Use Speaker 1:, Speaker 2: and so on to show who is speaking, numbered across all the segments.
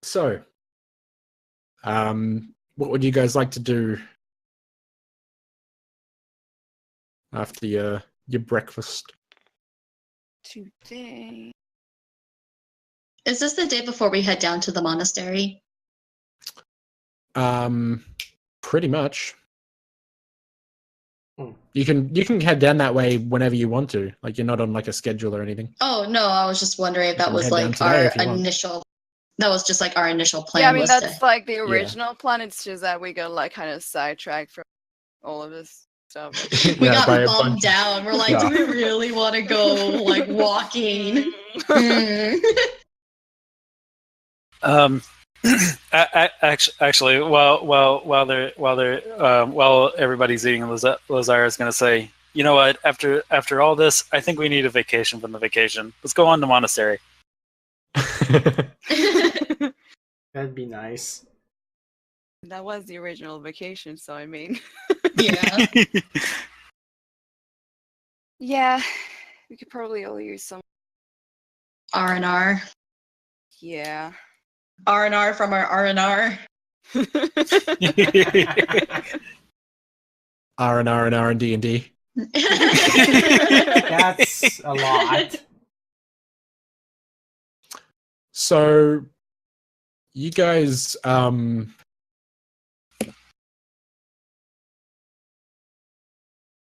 Speaker 1: So, what would you guys like to do after your breakfast?
Speaker 2: Today.
Speaker 3: Is this the day before we head down to the monastery?
Speaker 1: Pretty much. You can head down that way whenever you want to. Like, you're not on like a schedule or anything.
Speaker 3: Oh no, I was just wondering if that was like our initial. That was just like our initial plan.
Speaker 2: Yeah, I mean that's like the original plan. It's just that we got like kind of sidetracked from all of this stuff.
Speaker 3: We got bummed down. We're like, do we really want to go like walking?
Speaker 4: Actually, while everybody's eating, Lazara is going to say, "You know what? After all this, I think we need a vacation from the vacation. Let's go on to monastery."
Speaker 5: That'd be nice.
Speaker 2: That was the original vacation, so I mean,
Speaker 3: yeah,
Speaker 2: yeah, we could probably all use some
Speaker 3: R&R.
Speaker 2: Yeah.
Speaker 3: R&R from our R&R.
Speaker 1: R&R and D&D.
Speaker 5: That's a lot.
Speaker 1: So, you guys, I'm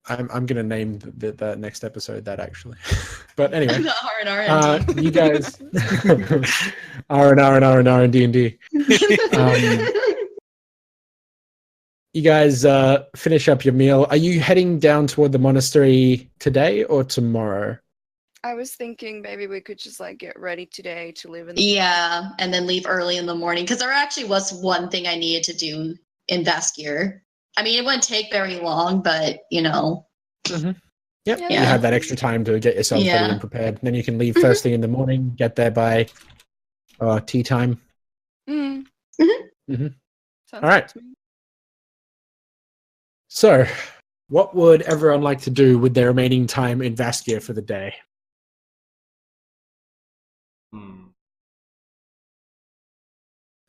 Speaker 1: gonna name the next episode that actually, but anyway,
Speaker 3: the R&R.
Speaker 1: You guys, R&R and D&D. You guys finish up your meal. Are you heading down toward the monastery today or tomorrow?
Speaker 2: I was thinking maybe we could just like get ready today to leave in
Speaker 3: the morning. And then leave early in the morning, because there actually was one thing I needed to do in Vaskier. I mean, it wouldn't take very long, but you know.
Speaker 1: Mm-hmm. Yep. Yeah. You have that extra time to get yourself ready and prepared. Then you can leave first thing in the morning, get there by tea time.
Speaker 2: Mm-hmm.
Speaker 1: Mm-hmm. All right. So, what would everyone like to do with their remaining time in Vaskier for the day?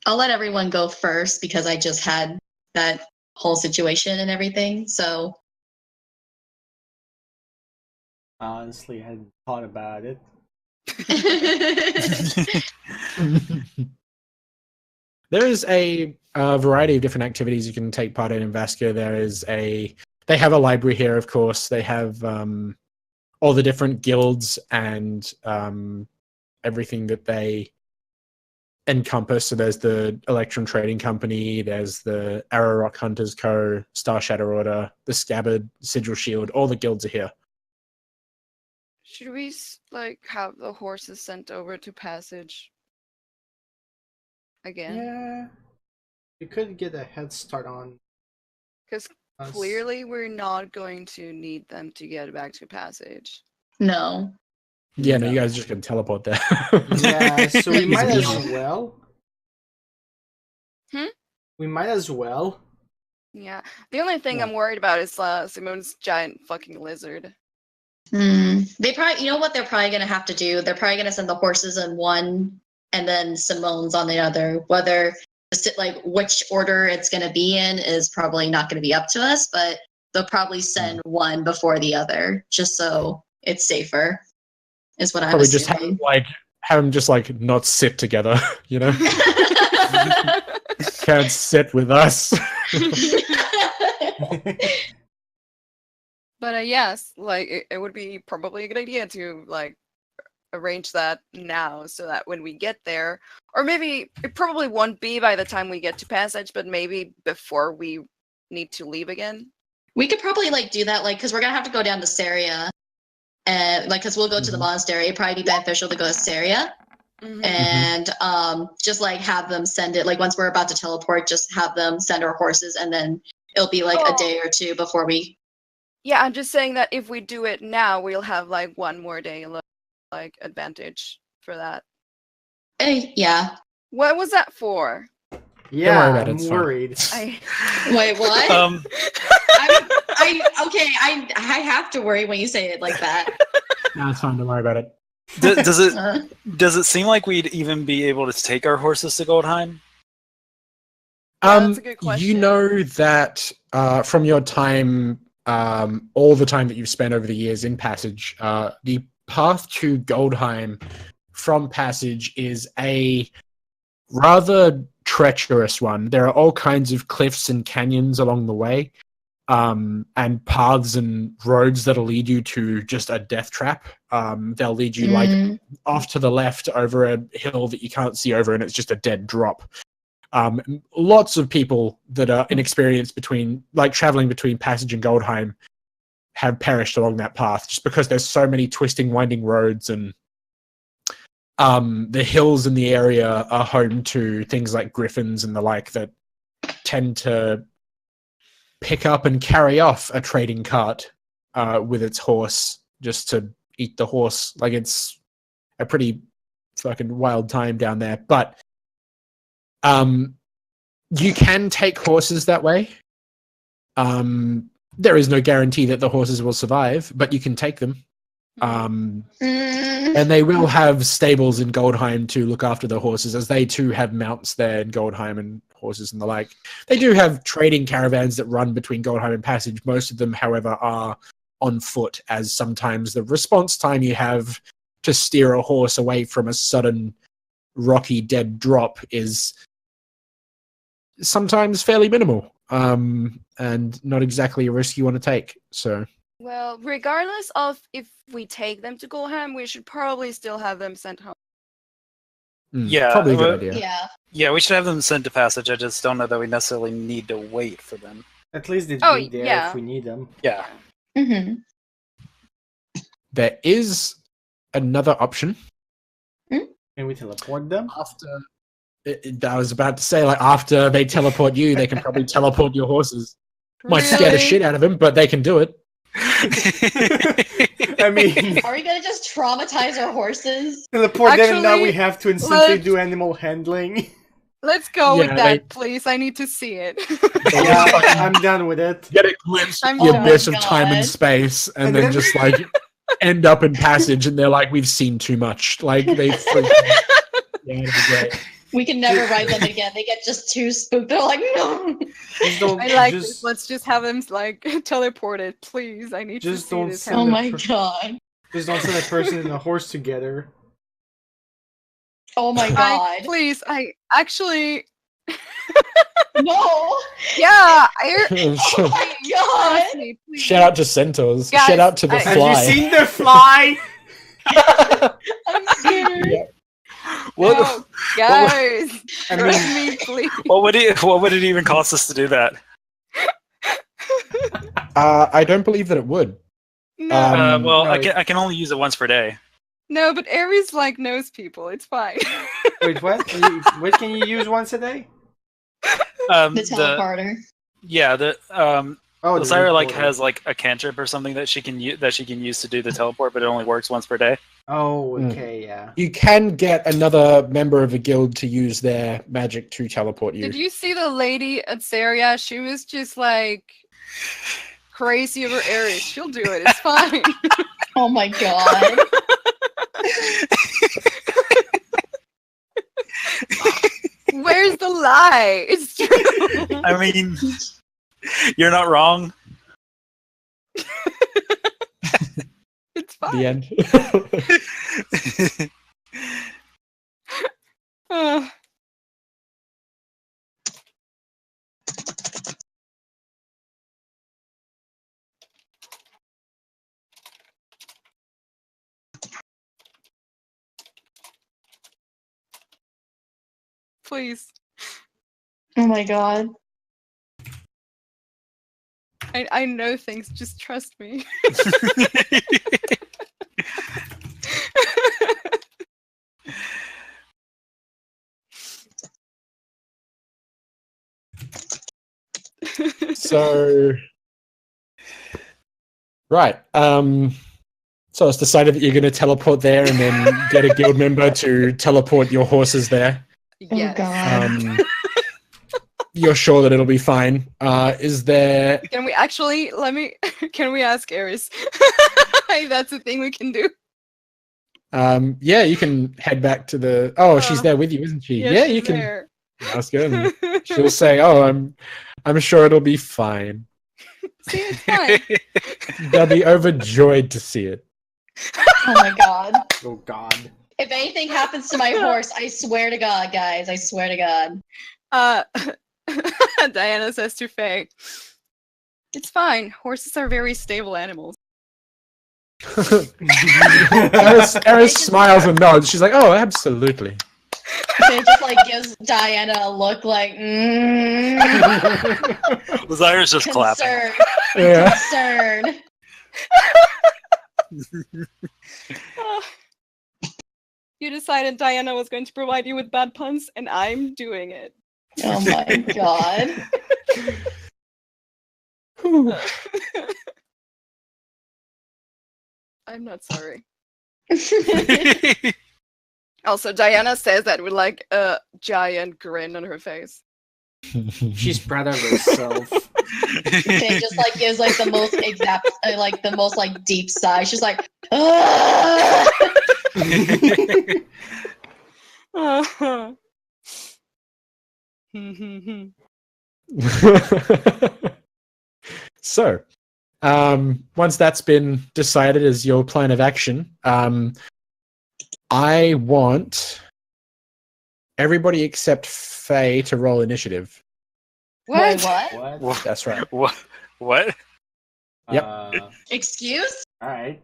Speaker 3: I'll let everyone go first because I just had that whole situation and everything, so.
Speaker 5: Honestly, I hadn't thought about it.
Speaker 1: There is a variety of different activities you can take part in Vaskier. They have a library here, of course. They have all the different guilds and everything that they encompass. So there's the Electron Trading Company, there's the Arrow Rock Hunters Co., Star Shadow Order, the Scabbard, Sigil Shield. All the guilds are here.
Speaker 2: Should we like have the horses sent over to Passage again?
Speaker 5: Yeah, you could get a head start on.
Speaker 2: Because clearly we're not going to need them to get back to Passage.
Speaker 3: No.
Speaker 1: Yeah, no, you guys are just going to teleport there.
Speaker 5: Yeah, so we might as well. We might as well.
Speaker 2: Yeah, the only thing I'm worried about is Simone's giant fucking lizard.
Speaker 3: They probably, you know what they're probably going to have to do? They're probably going to send the horses in one and then Simone's on the other. Whether, like, which order it's going to be in is probably not going to be up to us, but they'll probably send one before the other just so it's safer, is what I'm
Speaker 1: probably
Speaker 3: assuming.
Speaker 1: Just have them just, like, not sit together, you know? Can't sit with us.
Speaker 2: But yes, like it would be probably a good idea to like arrange that now so that when we get there, or maybe it probably won't be by the time we get to Passage, but maybe before we need to leave again.
Speaker 3: We could probably like do that, like, because we're gonna have to go down to Saria, and like, because we'll go to the monastery. It'd probably be beneficial to go to Saria, and just like have them send it. Like once we're about to teleport, just have them send our horses, and then it'll be like a day or two before we.
Speaker 2: Yeah, I'm just saying that if we do it now, we'll have like one more day like advantage for that.
Speaker 3: Yeah.
Speaker 2: What was that for?
Speaker 5: Yeah, I'm worried.
Speaker 3: Wait, what? I have to worry when you say it like that.
Speaker 1: No, it's fine. Don't worry about it.
Speaker 4: Does it seem like we'd even be able to take our horses to Goldheim?
Speaker 2: That's a good question.
Speaker 1: You know that from your time, all the time that you've spent over the years in Passage, the path to Goldheim from Passage is a rather treacherous one. There are all kinds of cliffs and canyons along the way, and paths and roads that'll lead you to just a death trap. They'll lead you like off to the left over a hill that you can't see over, and it's just a dead drop. Lots of people that are inexperienced traveling between Passage and Goldheim have perished along that path just because there's so many twisting, winding roads, and the hills in the area are home to things like griffins and the like that tend to pick up and carry off a trading cart with its horse just to eat the horse. Like, it's a pretty fucking wild time down there. But you can take horses that way. There is no guarantee that the horses will survive, but you can take them. And they will have stables in Goldheim to look after the horses, as they too have mounts there in Goldheim and horses and the like. They do have trading caravans that run between Goldheim and Passage. Most of them, however, are on foot, as sometimes the response time you have to steer a horse away from a sudden rocky dead drop is sometimes fairly minimal, and not exactly a risk you want to take. So,
Speaker 2: well, regardless of if we take them to Goldheim, we should probably still have them sent home.
Speaker 4: Yeah,
Speaker 1: probably a good idea.
Speaker 3: Yeah.
Speaker 4: Yeah, we should have them sent to Passage. I just don't know that we necessarily need to wait for them.
Speaker 5: At least they'd
Speaker 2: Oh,
Speaker 5: be there
Speaker 2: yeah.
Speaker 5: if we need them.
Speaker 4: Yeah.
Speaker 3: Mm-hmm.
Speaker 1: There is another option.
Speaker 5: Can we teleport them?
Speaker 1: I was about to say, like, after they teleport you, they can probably teleport your horses. Might scare the
Speaker 2: Really?
Speaker 1: shit out of them, but they can do it.
Speaker 5: I mean,
Speaker 3: Are we gonna just traumatize our horses?
Speaker 5: teleport them and now we
Speaker 2: Actually,
Speaker 5: have to instantly
Speaker 2: let's-
Speaker 5: do animal handling.
Speaker 2: Let's go with
Speaker 1: Yeah,
Speaker 2: that, please. I need to see it.
Speaker 5: Yeah, I'm done with it.
Speaker 1: Get a glimpse of
Speaker 2: I'm
Speaker 1: the
Speaker 2: done.
Speaker 1: abyss
Speaker 3: Oh
Speaker 1: of
Speaker 3: my
Speaker 1: time and
Speaker 3: God.
Speaker 1: space, and
Speaker 5: And
Speaker 1: then
Speaker 5: then-
Speaker 1: just like end up in Passage, and they're like, "We've seen too much." Like, they freak out. Yeah, it'd be great.
Speaker 3: We can never ride them again. They get just too spooked. They're like, no.
Speaker 5: Just don't.
Speaker 2: I like
Speaker 5: just,
Speaker 2: this. Let's just have them like teleported, please. I need to
Speaker 5: Just
Speaker 2: see
Speaker 5: don't
Speaker 2: this
Speaker 5: send
Speaker 3: Oh
Speaker 2: happen.
Speaker 3: my god.
Speaker 5: Just don't send a person and a horse together.
Speaker 3: Oh my god.
Speaker 2: Please, I actually,
Speaker 3: No.
Speaker 2: yeah,
Speaker 3: Oh my god.
Speaker 2: trust me, please.
Speaker 1: Shout out to centaurs.
Speaker 2: Guys,
Speaker 1: Shout out to the
Speaker 2: Have
Speaker 5: Have you
Speaker 1: fly.
Speaker 5: seen the fly?
Speaker 3: I'm scared.
Speaker 1: Yeah.
Speaker 4: What,
Speaker 2: No, guys,
Speaker 5: I
Speaker 2: trust
Speaker 5: mean,
Speaker 2: me, please.
Speaker 4: what would it even cost us to do that?
Speaker 1: I don't believe that it would.
Speaker 2: No,
Speaker 4: Well,
Speaker 5: no,
Speaker 4: I can only use it once per day.
Speaker 2: no, but Aries like knows people. It's fine.
Speaker 5: wait, what? What can you use once a day?
Speaker 3: The teleporter.
Speaker 5: Oh, the
Speaker 4: Lyra like
Speaker 5: recorder.
Speaker 4: has like a cantrip or something that she can use to do the teleport, but it only works once per day.
Speaker 5: Oh, okay, yeah.
Speaker 1: You can get another member of the guild to use their magic to teleport you.
Speaker 2: Did you see the lady at Saria? She was just like crazy over Aries. She'll do it. It's fine.
Speaker 3: Oh my god.
Speaker 2: Where's the lie? It's true.
Speaker 4: I mean, you're not wrong.
Speaker 2: It's fine.
Speaker 1: The end.
Speaker 2: Uh, please.
Speaker 3: Oh my god.
Speaker 2: I know things. Just trust me.
Speaker 1: So, right. So it's decided that you're going to teleport there, and then get a guild member to teleport your horses there.
Speaker 3: Oh
Speaker 2: Yes.
Speaker 3: god.
Speaker 1: You're sure that it'll be fine. Is there?
Speaker 2: Can we actually can we ask Aries? That's the thing we can do.
Speaker 1: Yeah, you can head back to the. Oh, she's there with you, isn't she? Yeah,
Speaker 2: she's
Speaker 1: you can
Speaker 2: there.
Speaker 1: ask her, and she'll say, "Oh, I'm sure it'll be fine."
Speaker 2: See, it's fine.
Speaker 1: They'll be overjoyed to see it.
Speaker 3: Oh my god.
Speaker 5: Oh God.
Speaker 3: If anything happens to my horse, I swear to God, guys, I swear to God.
Speaker 2: Diana says to Faye, "It's fine. Horses are very stable animals."
Speaker 1: Eris smiles and nods. She's like, "Oh, absolutely."
Speaker 3: Faye just like gives Diana a look like,
Speaker 4: Lazara's just clapping.
Speaker 3: concern.
Speaker 1: Yeah.
Speaker 3: Concern.
Speaker 2: You decided Diana was going to provide you with bad puns, and I'm doing it.
Speaker 3: Oh my God.
Speaker 2: I'm not sorry. Also, Diana says that with like a giant grin on her face.
Speaker 5: She's proud of herself.
Speaker 3: Faye just like gives like the most exact, like the most like deep sigh. She's like, ah!
Speaker 1: So, once that's been decided as your plan of action, I want everybody except Faye to roll initiative.
Speaker 3: Wait,
Speaker 2: What?
Speaker 3: what?
Speaker 5: What?
Speaker 1: That's right.
Speaker 4: What?
Speaker 1: Yep.
Speaker 3: Excuse?
Speaker 5: All right.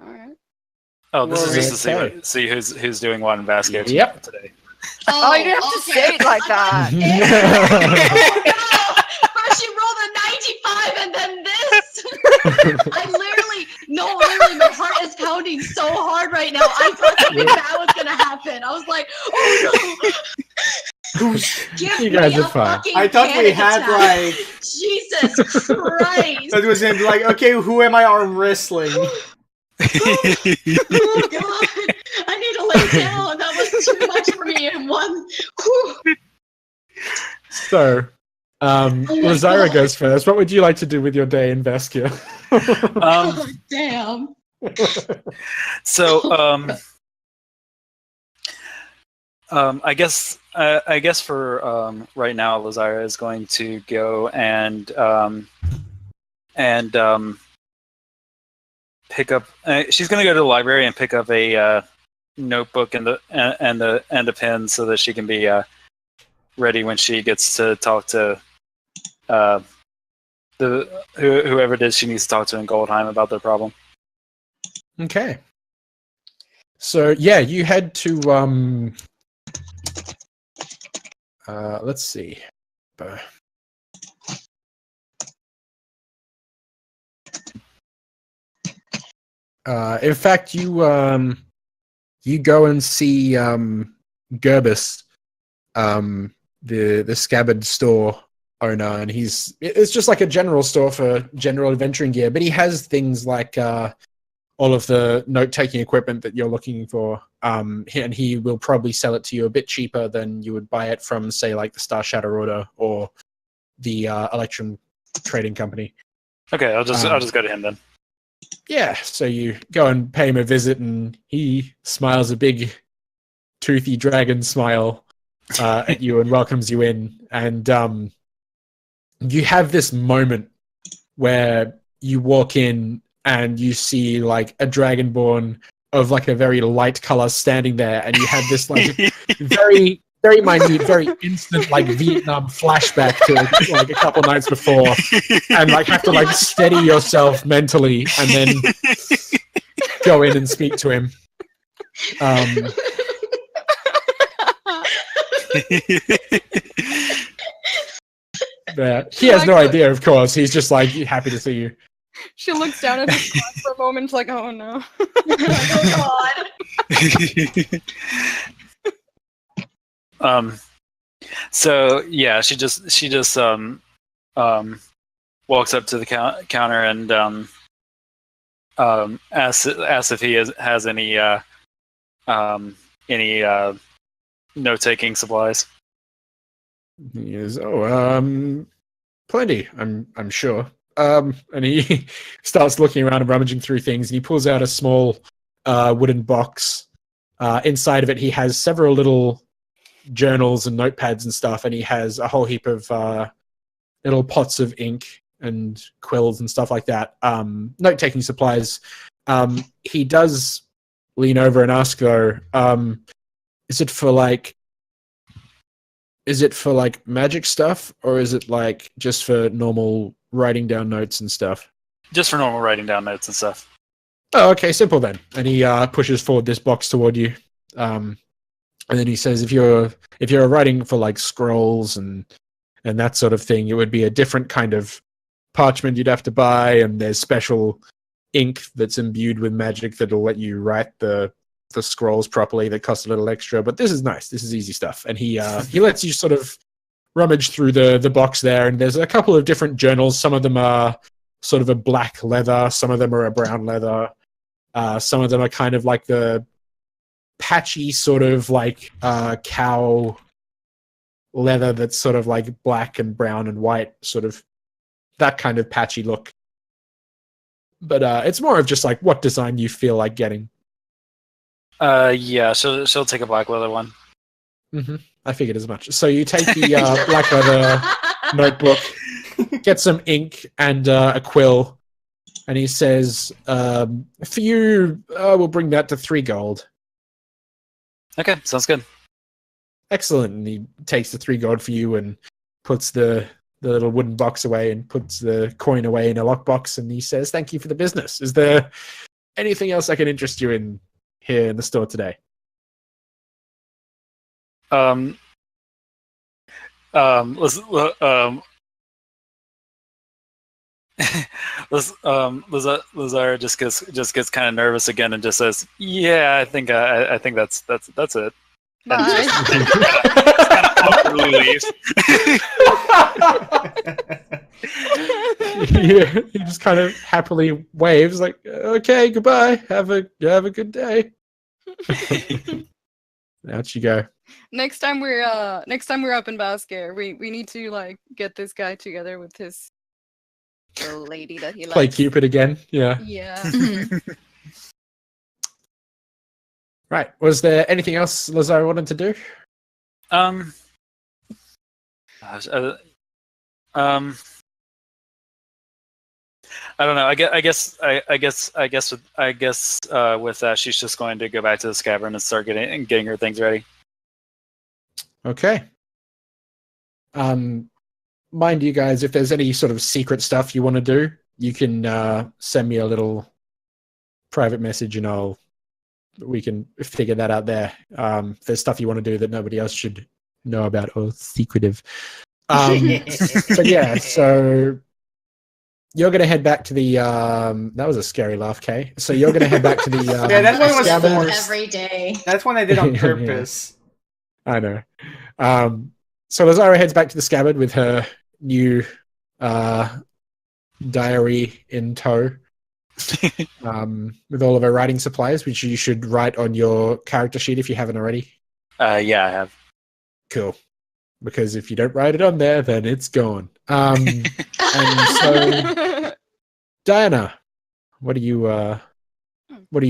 Speaker 2: Alright.
Speaker 4: Oh, this is
Speaker 1: Rory,
Speaker 4: just to
Speaker 1: okay.
Speaker 4: see who's doing what in basket
Speaker 1: Yep.
Speaker 4: today.
Speaker 2: Oh, you didn't have to
Speaker 3: okay.
Speaker 2: say it like that.
Speaker 3: Oh no! First you rolled a 95 and then this! I literally, my heart is pounding so hard right now. I thought something bad was gonna happen. I was like, oh no! Give
Speaker 1: You guys
Speaker 3: me
Speaker 1: are
Speaker 3: a
Speaker 1: fine.
Speaker 3: fucking
Speaker 5: I thought we
Speaker 3: panic
Speaker 5: had
Speaker 3: attack.
Speaker 5: like
Speaker 3: Jesus Christ!
Speaker 5: that was gonna be like, okay, who am I arm wrestling?
Speaker 3: Oh God! I need to lay down. That was too much for me in one. Whew.
Speaker 1: So, Lazara
Speaker 3: God.
Speaker 1: goes first. What would you like to do with your day in Veskia?
Speaker 3: Oh, damn.
Speaker 4: So, I guess for right now, Lazara is going to go and pick up. She's going to go to the library and pick up a notebook and a pen so that she can be ready when she gets to talk to whoever it is she needs to talk to in Goldheim about their problem.
Speaker 1: Okay. So yeah, you head to let's see. In fact, you go and see Gerbus, the scabbard store owner, and it's just like a general store for general adventuring gear, but he has things like all of the note-taking equipment that you're looking for, and he will probably sell it to you a bit cheaper than you would buy it from, say, like the Star Shadow Order or the Electrum Trading Company.
Speaker 4: Okay, I'll just go to him then.
Speaker 1: Yeah, so you go and pay him a visit, and he smiles a big, toothy dragon smile at you and welcomes you in. And you have this moment where you walk in and you see like a dragonborn of like a very light color standing there, and you have this like very, very minute, very instant like Vietnam flashback to like a couple nights before, and like have to like steady yourself mentally and then go in and speak to him. But he has no idea, of course. He's just like happy to see you.
Speaker 2: She looks down at his clock for a moment, like, oh no.
Speaker 3: Oh God.
Speaker 4: So yeah, she just walks up to the counter and asks if he has any note-taking supplies.
Speaker 1: He is, plenty. I'm sure. And he starts looking around and rummaging through things, and he pulls out a small wooden box. Inside of it, he has several little journals and notepads and stuff, and he has a whole heap of little pots of ink and quills and stuff like that. Note-taking supplies. He does lean over and ask, though, is it for magic stuff, or is it like just for normal writing down notes and stuff?
Speaker 4: Just for normal writing down notes and stuff.
Speaker 1: Oh, okay, simple then. And he pushes forward this box toward you. And then he says, if you're writing for like scrolls and that sort of thing, it would be a different kind of parchment you'd have to buy, and there's special ink that's imbued with magic that'll let you write the scrolls properly that cost a little extra. But this is nice. This is easy stuff. And he lets you sort of rummage through the box there, and there's a couple of different journals. Some of them are sort of a black leather, some of them are a brown leather, some of them are kind of like the patchy sort of like cow leather that's sort of like black and brown and white, sort of that kind of patchy look. But it's more of just like what design you feel like getting.
Speaker 4: Yeah, she'll take a black leather one.
Speaker 1: Mm-hmm. I figured as much. So you take the black leather notebook, get some ink and a quill, and he says, for you, we'll bring that to 3 gold.
Speaker 4: Okay, sounds good.
Speaker 1: Excellent. And he takes the 3 gold for you and puts the little wooden box away and puts the coin away in a lockbox, and he says, thank you for the business. Is there anything else I can interest you in here in the store today?
Speaker 4: Lazara just gets kind of nervous again and just says, "Yeah, I think that's it."
Speaker 2: Bye.
Speaker 4: Kind of leaves.
Speaker 1: Yeah, he just kind of happily waves, like, "Okay, goodbye. Have a good day." Out you go.
Speaker 2: Next time we're up in Basker, we need to like get this guy together with the lady that he likes.
Speaker 1: Play Cupid again. Yeah.
Speaker 2: Yeah.
Speaker 1: Right. Was there anything else Lazaro wanted to do?
Speaker 4: I don't know. I guess with that, she's just going to go back to the scabbard and start getting her things ready.
Speaker 1: Okay. Mind you guys, if there's any sort of secret stuff you want to do, you can send me a little private message, and we can figure that out there. If there's stuff you want to do that nobody else should know about or secretive. But yeah, so you're going to head back to the that was a scary laugh, Kay. So you're going to head back to the
Speaker 5: Yeah, that's what it was
Speaker 1: scabbard.
Speaker 5: for.
Speaker 3: Every day.
Speaker 5: That's one I did on purpose.
Speaker 1: I know. So Lazara heads back to the scabbard with her new diary in tow, with all of her writing supplies, which you should write on your character sheet if you haven't already.
Speaker 4: Yeah, I have.
Speaker 1: Cool. Because if you don't write it on there, then it's gone. And so, Diana, what are you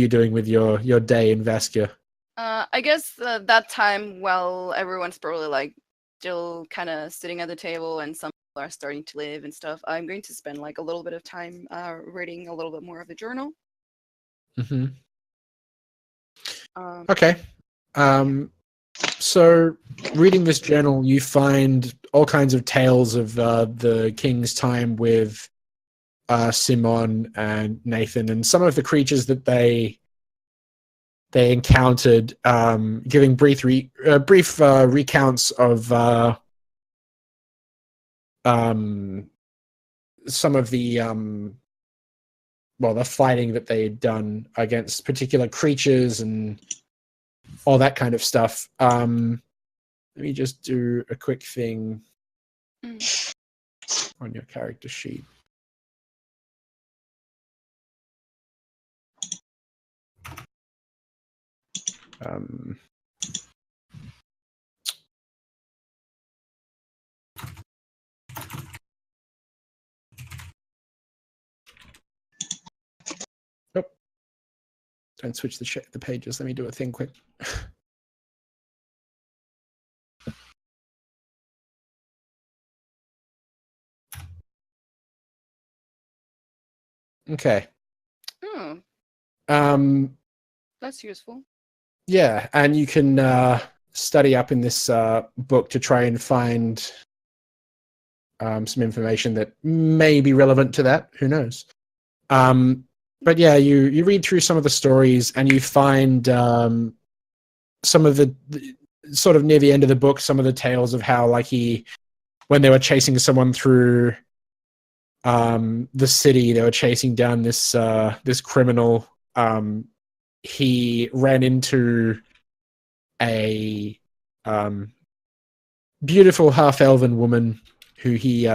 Speaker 1: doing with your day in Vaskia?
Speaker 2: I guess that time while everyone's probably like still kind of sitting at the table and some people are starting to leave and stuff, I'm going to spend like a little bit of time reading a little bit more of the journal.
Speaker 1: Mm-hmm. Okay. So, reading this journal, you find all kinds of tales of the king's time with Simon and Nathan, and some of the creatures that they encountered, giving brief recounts of some of the the fighting that they had done against particular creatures and all that kind of stuff. Let me just do a quick thing on your character sheet. Don't switch the pages. Let me do a thing quick. Okay.
Speaker 2: Hmm, that's useful.
Speaker 1: Yeah, and you can study up in this book to try and find some information that may be relevant to that. Who knows? But yeah, you read through some of the stories and you find some of the sort of near the end of the book, some of the tales of how like when they were chasing someone through the city, they were chasing down this criminal. He ran into a beautiful half-elven woman who he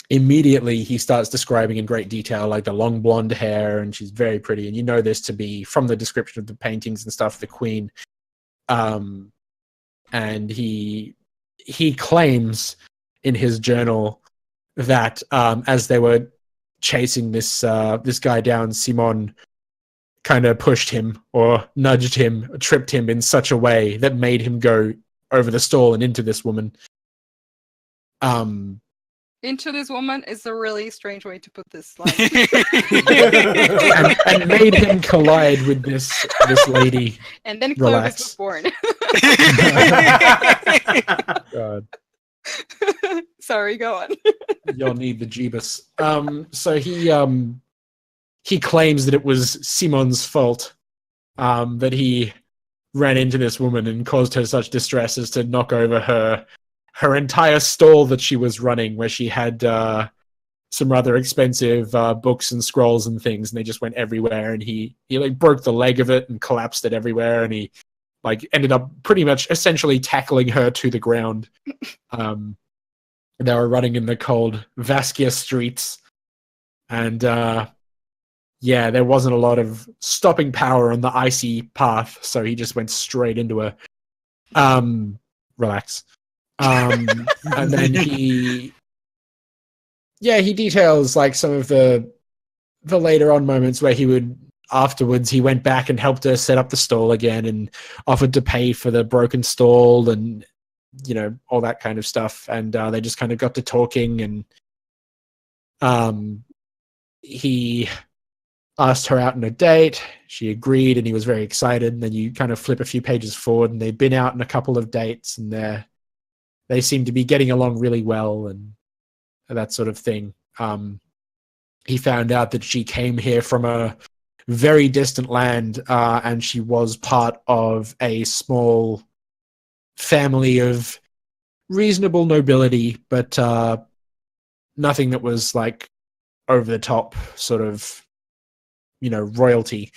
Speaker 1: immediately he starts describing in great detail, like the long blonde hair, and she's very pretty, and you know this to be from the description of the paintings and stuff, the queen. And he claims in his journal that as they were chasing this guy down, Simon kind of pushed him or nudged him, tripped him in such a way that made him go over the stall and into this woman.
Speaker 2: Into this woman is a really strange way to put this line.
Speaker 1: and made him collide with this lady.
Speaker 2: And then Clovis was born.
Speaker 1: God.
Speaker 2: Sorry, go on.
Speaker 1: You'll need the Jeebus. So he claims that it was Simon's fault that he ran into this woman and caused her such distress as to knock over her entire stall that she was running, where she had some rather expensive books and scrolls and things, and they just went everywhere. And he like broke the leg of it and collapsed it everywhere, and he like ended up pretty much essentially tackling her to the ground. They were running in the cold Vaskia streets, and yeah, there wasn't a lot of stopping power on the icy path, so he just went straight into her. Relax. And then he details like some of the later on moments where he went back and helped her set up the stall again and offered to pay for the broken stall and, you know, all that kind of stuff. And they just kind of got to talking, and he asked her out on a date. She agreed, and he was very excited. And then you kind of flip a few pages forward, and they've been out on a couple of dates, and they seem to be getting along really well and that sort of thing. He found out that she came here from a very distant land, and she was part of a small family of reasonable nobility, but nothing that was like over the top sort of, you know, royalty.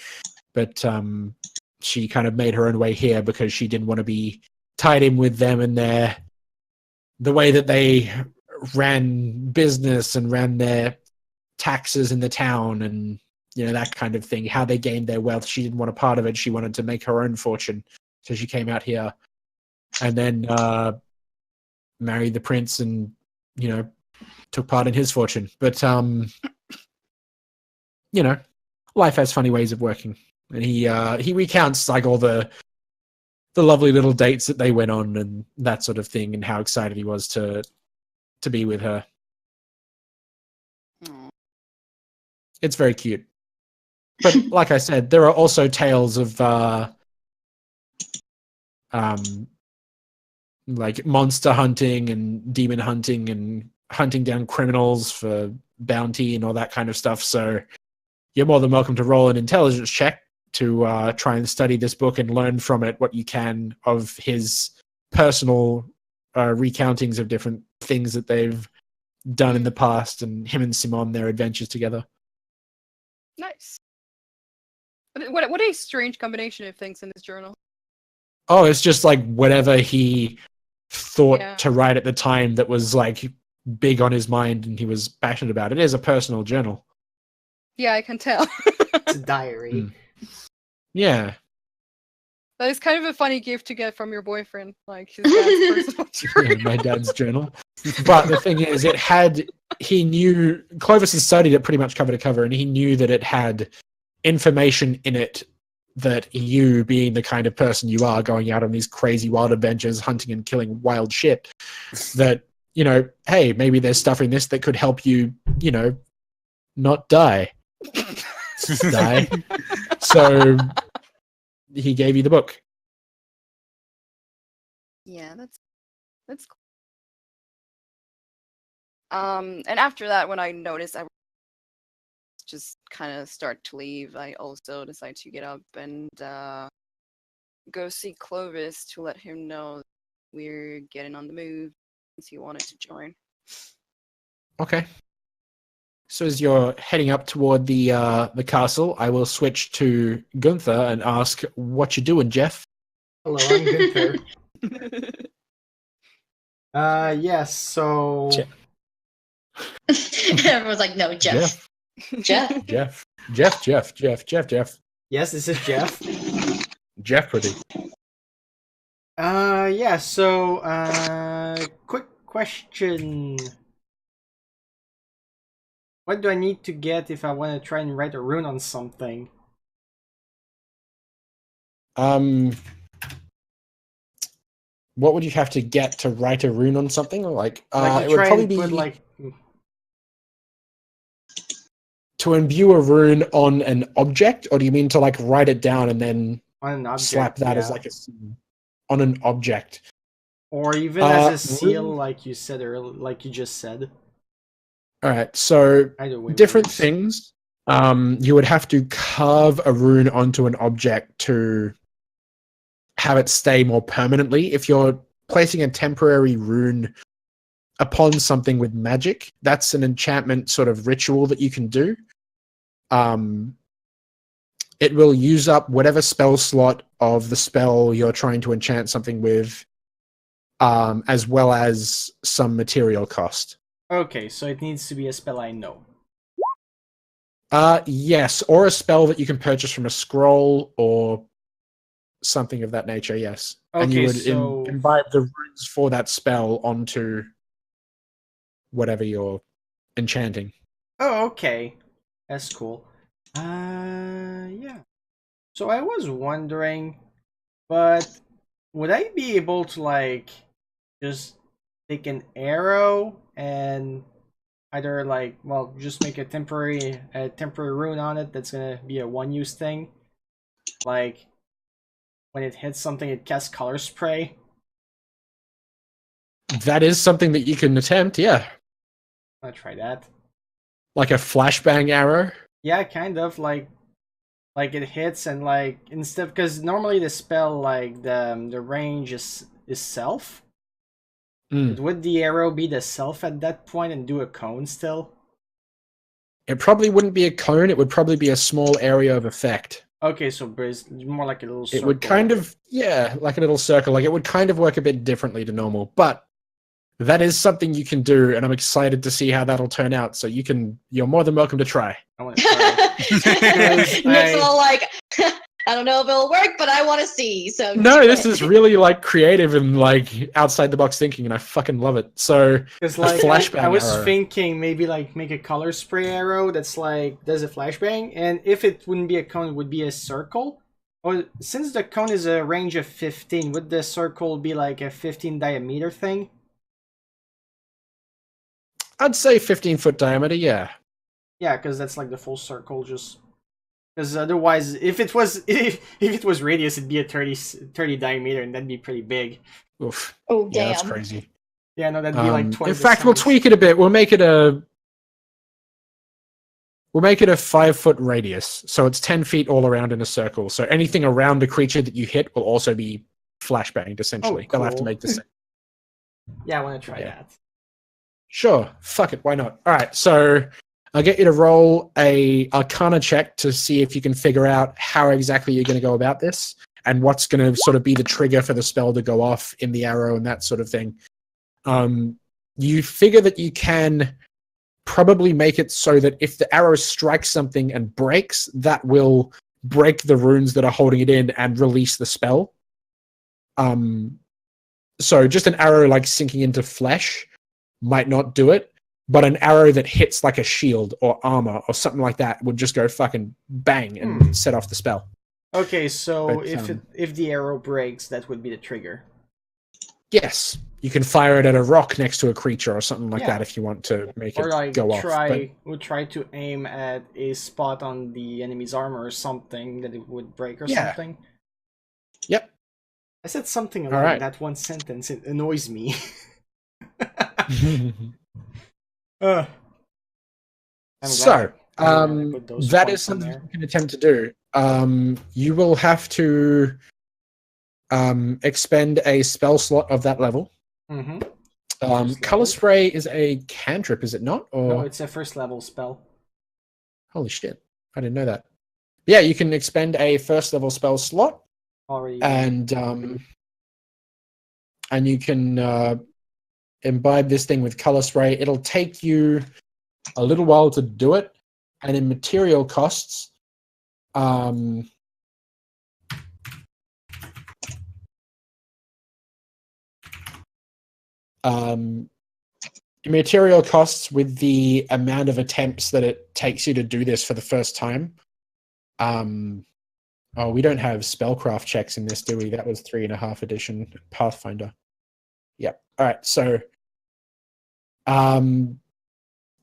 Speaker 1: But she kind of made her own way here because she didn't want to be tied in with them and the way that they ran business and ran their taxes in the town and, you know, that kind of thing, how they gained their wealth. She didn't want a part of it. She wanted to make her own fortune. So she came out here and then married the prince and, you know, took part in his fortune. But, you know, life has funny ways of working. And he recounts like all the lovely little dates that they went on and that sort of thing, and how excited he was to be with her.
Speaker 2: Aww.
Speaker 1: It's very cute. But like I said, there are also tales of like monster hunting and demon hunting and hunting down criminals for bounty and all that kind of stuff. So you're more than welcome to roll an intelligence check to try and study this book and learn from it what you can of his personal recountings of different things that they've done in the past, and him and Simon, their adventures together.
Speaker 2: Nice. What a strange combination of things in this journal.
Speaker 1: Oh, it's just like whatever he thought to write at the time that was like big on his mind and he was passionate about. It is a personal journal.
Speaker 2: Yeah, I can tell.
Speaker 5: It's a diary.
Speaker 1: Yeah.
Speaker 2: That is kind of a funny gift to get from your boyfriend, like his dad's personal journal.
Speaker 1: Yeah, my dad's journal. But the thing is, he knew, Clovis had studied it pretty much cover to cover, and he knew that it had information in it that you, being the kind of person you are, going out on these crazy wild adventures, hunting and killing wild shit, that, you know, hey, maybe there's stuff in this that could help you, you know, not die. So he gave you the book.
Speaker 2: Yeah, that's cool. And after that, when I noticed I just kind of start to leave, I also decide to get up and go see Clovis to let him know we're getting on the move since he wanted to join.
Speaker 1: Okay. So as you're heading up toward the castle, I will switch to Gunther and ask, what you doing, Jeff?
Speaker 5: Hello, I'm Gunther. Yes, so...
Speaker 3: Everyone's like, no, Jeff. Jeff.
Speaker 1: Jeff.
Speaker 5: Yes, this is Jeff.
Speaker 1: Jeopardy.
Speaker 5: Yeah, so, quick question. What do I need to get if I want to try and write a rune on something?
Speaker 1: What would you have to get to write a rune on something? Like
Speaker 5: Like
Speaker 1: it would probably be to imbue a rune on an object, or do you mean to like write it down and then
Speaker 5: on an object,
Speaker 1: slap that as like a on an object,
Speaker 5: or even as a seal, like you said earlier, like you just said?
Speaker 1: All right, so different things. You would have to carve a rune onto an object to have it stay more permanently. If you're placing a temporary rune upon something with magic, that's an enchantment sort of ritual that you can do. It will use up whatever spell slot of the spell you're trying to enchant something with, as well as some material cost.
Speaker 5: Okay, so it needs to be a spell I know.
Speaker 1: Yes, or a spell that you can purchase from a scroll or something of that nature, yes.
Speaker 5: Okay,
Speaker 1: and you would
Speaker 5: so...
Speaker 1: imbibe the runes for that spell onto whatever you're enchanting.
Speaker 5: Oh, okay. That's cool. Yeah. So I was wondering, but would I be able to, like, just take an arrow and either, like, well, just make a temporary rune on it that's gonna be a one-use thing? Like, when it hits something, it casts color spray?
Speaker 1: That is something that you can attempt, yeah.
Speaker 5: I'll try that.
Speaker 1: Like a flashbang arrow?
Speaker 5: Yeah, kind of, like it hits and, like, instead, because normally the spell, like, the range is self. But would the arrow be the self at that point and do a cone still?
Speaker 1: It probably wouldn't be a cone, it would probably be a small area of effect.
Speaker 5: Okay, so it's more like a little circle.
Speaker 1: It would kind of, yeah, like a little circle. Like, it would kind of work a bit differently to normal, but that is something you can do, and I'm excited to see how that'll turn out. So you're more than welcome to try.
Speaker 5: I want to try.
Speaker 3: Nick's all like, I don't know if it'll work, but I want to see. So
Speaker 1: no, this is really like creative and like outside the box thinking, and I fucking love it. So
Speaker 5: because like
Speaker 1: flashbang
Speaker 5: I was
Speaker 1: arrow.
Speaker 5: thinking maybe like make a color spray arrow that's like does a flashbang, and if it wouldn't be a cone, it would be a circle. Or since the cone is a range of 15, would the circle be like a 15 diameter thing?
Speaker 1: I'd say 15-foot diameter, yeah.
Speaker 5: Yeah, because that's like the full circle, just because otherwise, if it was radius, it'd be a 30 diameter, and that'd be pretty big.
Speaker 1: Oof.
Speaker 3: Oh,
Speaker 1: Yeah,
Speaker 3: damn.
Speaker 1: that's crazy.
Speaker 5: Yeah, no, that'd be like 20.
Speaker 1: In fact, we'll tweak it a bit. We'll make it a 5-foot radius, so it's 10 feet all around in a circle. So anything around the creature that you hit will also be flashbanged, essentially.
Speaker 5: Oh,
Speaker 1: They'll have to
Speaker 5: cool.
Speaker 1: make the same.
Speaker 5: Yeah, I want to try
Speaker 1: Yeah.
Speaker 5: that.
Speaker 1: Sure. Fuck it. Why not? All right. So I'll get you to roll a Arcana check to see if you can figure out how exactly you're going to go about this and what's going to sort of be the trigger for the spell to go off in the arrow and that sort of thing. You figure that you can probably make it so that if the arrow strikes something and breaks, that will break the runes that are holding it in and release the spell. So just an arrow like sinking into flesh might not do it, but an arrow that hits like a shield or armor or something like that would just go fucking bang and set off the spell.
Speaker 5: Okay, so
Speaker 1: But,
Speaker 5: if the arrow breaks, that would be the trigger.
Speaker 1: Yes, you can fire it at a rock next to a creature or something like
Speaker 5: Yeah.
Speaker 1: that if you want to make
Speaker 5: Or
Speaker 1: it
Speaker 5: like
Speaker 1: go off. But
Speaker 5: would try to aim at a spot on the enemy's armor or something that it would break or
Speaker 1: Yeah.
Speaker 5: something.
Speaker 1: Yep.
Speaker 5: I said something
Speaker 1: All
Speaker 5: like
Speaker 1: right.
Speaker 5: that one sentence. It annoys me. I'm
Speaker 1: So,
Speaker 5: glad I put those
Speaker 1: that
Speaker 5: points
Speaker 1: is
Speaker 5: in
Speaker 1: something
Speaker 5: there.
Speaker 1: you can attempt to do. You will have to expend a spell slot of that level.
Speaker 5: Mm-hmm.
Speaker 1: Color
Speaker 5: level.
Speaker 1: Spray is a cantrip, is it not? Or
Speaker 5: No, it's a first level spell.
Speaker 1: holy shit, I didn't know that. Yeah, you can expend a first level spell slot,
Speaker 5: Already.
Speaker 1: and you can imbibe this thing with Color Spray. It'll take you a little while to do it, and in material costs, material costs with the amount of attempts that it takes you to do this for the first time. Oh, we don't have spellcraft checks in this, do we? That was 3.5 edition Pathfinder. Yep. All right. So,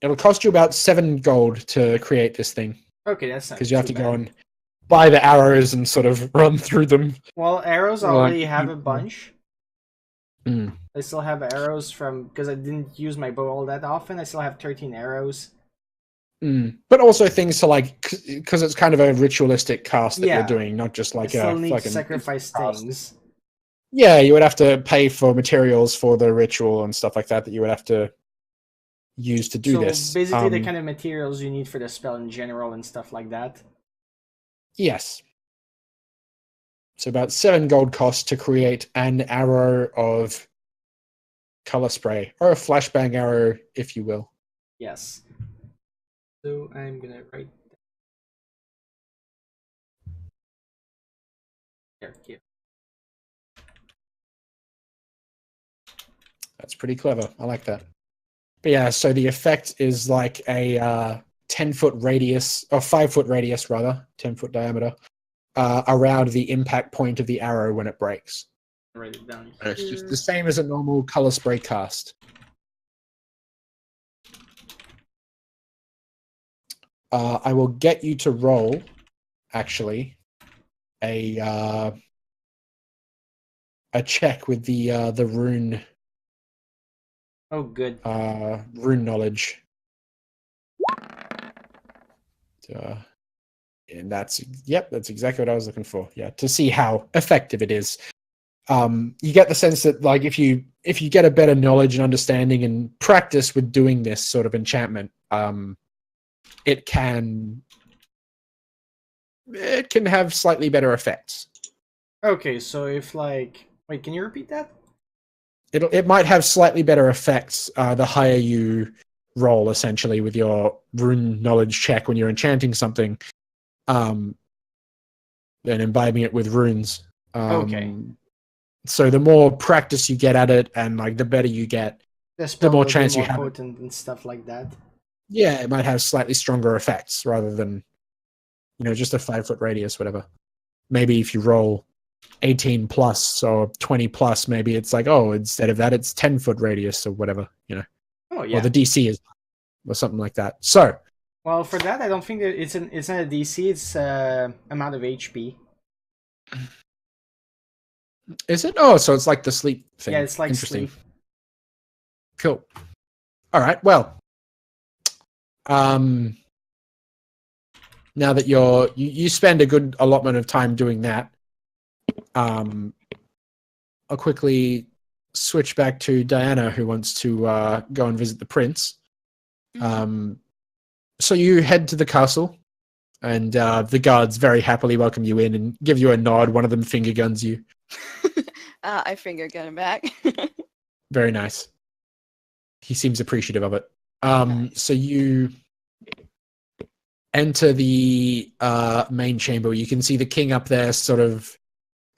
Speaker 1: it'll cost you about 7 gold to create this thing
Speaker 5: Okay, that's not
Speaker 1: because you have
Speaker 5: too
Speaker 1: to go
Speaker 5: bad.
Speaker 1: and buy the arrows and sort of run through them.
Speaker 5: Well, arrows I
Speaker 1: Like,
Speaker 5: already have a bunch.
Speaker 1: Mm.
Speaker 5: I still have arrows from because I didn't use my bow all that often. I still have 13 arrows.
Speaker 1: But also things to like, because it's kind of a ritualistic cast that
Speaker 5: Yeah.
Speaker 1: you're doing, not just like
Speaker 5: I still
Speaker 1: a
Speaker 5: need to
Speaker 1: fucking
Speaker 5: sacrifice
Speaker 1: cast.
Speaker 5: things.
Speaker 1: Yeah, you would have to pay for materials for the ritual and stuff like that you would have to use to do
Speaker 5: So
Speaker 1: this.
Speaker 5: basically, the kind of materials you need for the spell in general and stuff like that.
Speaker 1: Yes. So about 7 gold cost to create an arrow of Color Spray, or a flashbang arrow, if you will.
Speaker 5: Yes. So I'm gonna write here.
Speaker 1: That's pretty clever. I like that. But yeah, so the effect is like a 10-foot radius, or 5-foot radius rather, 10-foot diameter, around the impact point of the arrow when it breaks.
Speaker 5: Write it down.
Speaker 1: And it's just the same as a normal Color Spray cast. I will get you to roll, actually, a check with the rune.
Speaker 5: Oh, good.
Speaker 1: Rune knowledge. And that's exactly what I was looking for. Yeah, to see how effective it is. You get the sense that like if you get a better knowledge and understanding and practice with doing this sort of enchantment, it can have slightly better effects.
Speaker 5: Okay, so if like, wait, can you repeat that?
Speaker 1: It might have slightly better effects the higher you roll, essentially, with your rune knowledge check when you're enchanting something, than imbibing it with runes.
Speaker 5: Okay.
Speaker 1: So the more practice you get at it, and like the better you get,
Speaker 5: The
Speaker 1: more chance you have.
Speaker 5: potent and stuff like that.
Speaker 1: Yeah, it might have slightly stronger effects rather than, just a 5-foot radius, whatever. Maybe if you roll 18 plus or 20 plus, maybe it's like, oh, instead of that, it's 10-foot radius or whatever,
Speaker 5: Oh yeah.
Speaker 1: or the DC is, or something like that. So,
Speaker 5: Well, for that, I don't think that it's not a DC. It's amount of HP.
Speaker 1: is it? Oh, so it's like the sleep thing.
Speaker 5: Yeah, it's like
Speaker 1: Interesting.
Speaker 5: sleep.
Speaker 1: Cool. All right. Well, now that you spend a good allotment of time doing that, I'll quickly switch back to Diana, who wants to go and visit the prince. So you head to the castle, and the guards very happily welcome you in and give you a nod. One of them finger guns you.
Speaker 2: I finger gun him back.
Speaker 1: Very nice. He seems appreciative of it.
Speaker 2: Nice.
Speaker 1: So you enter the main chamber. You can see the king up there, sort of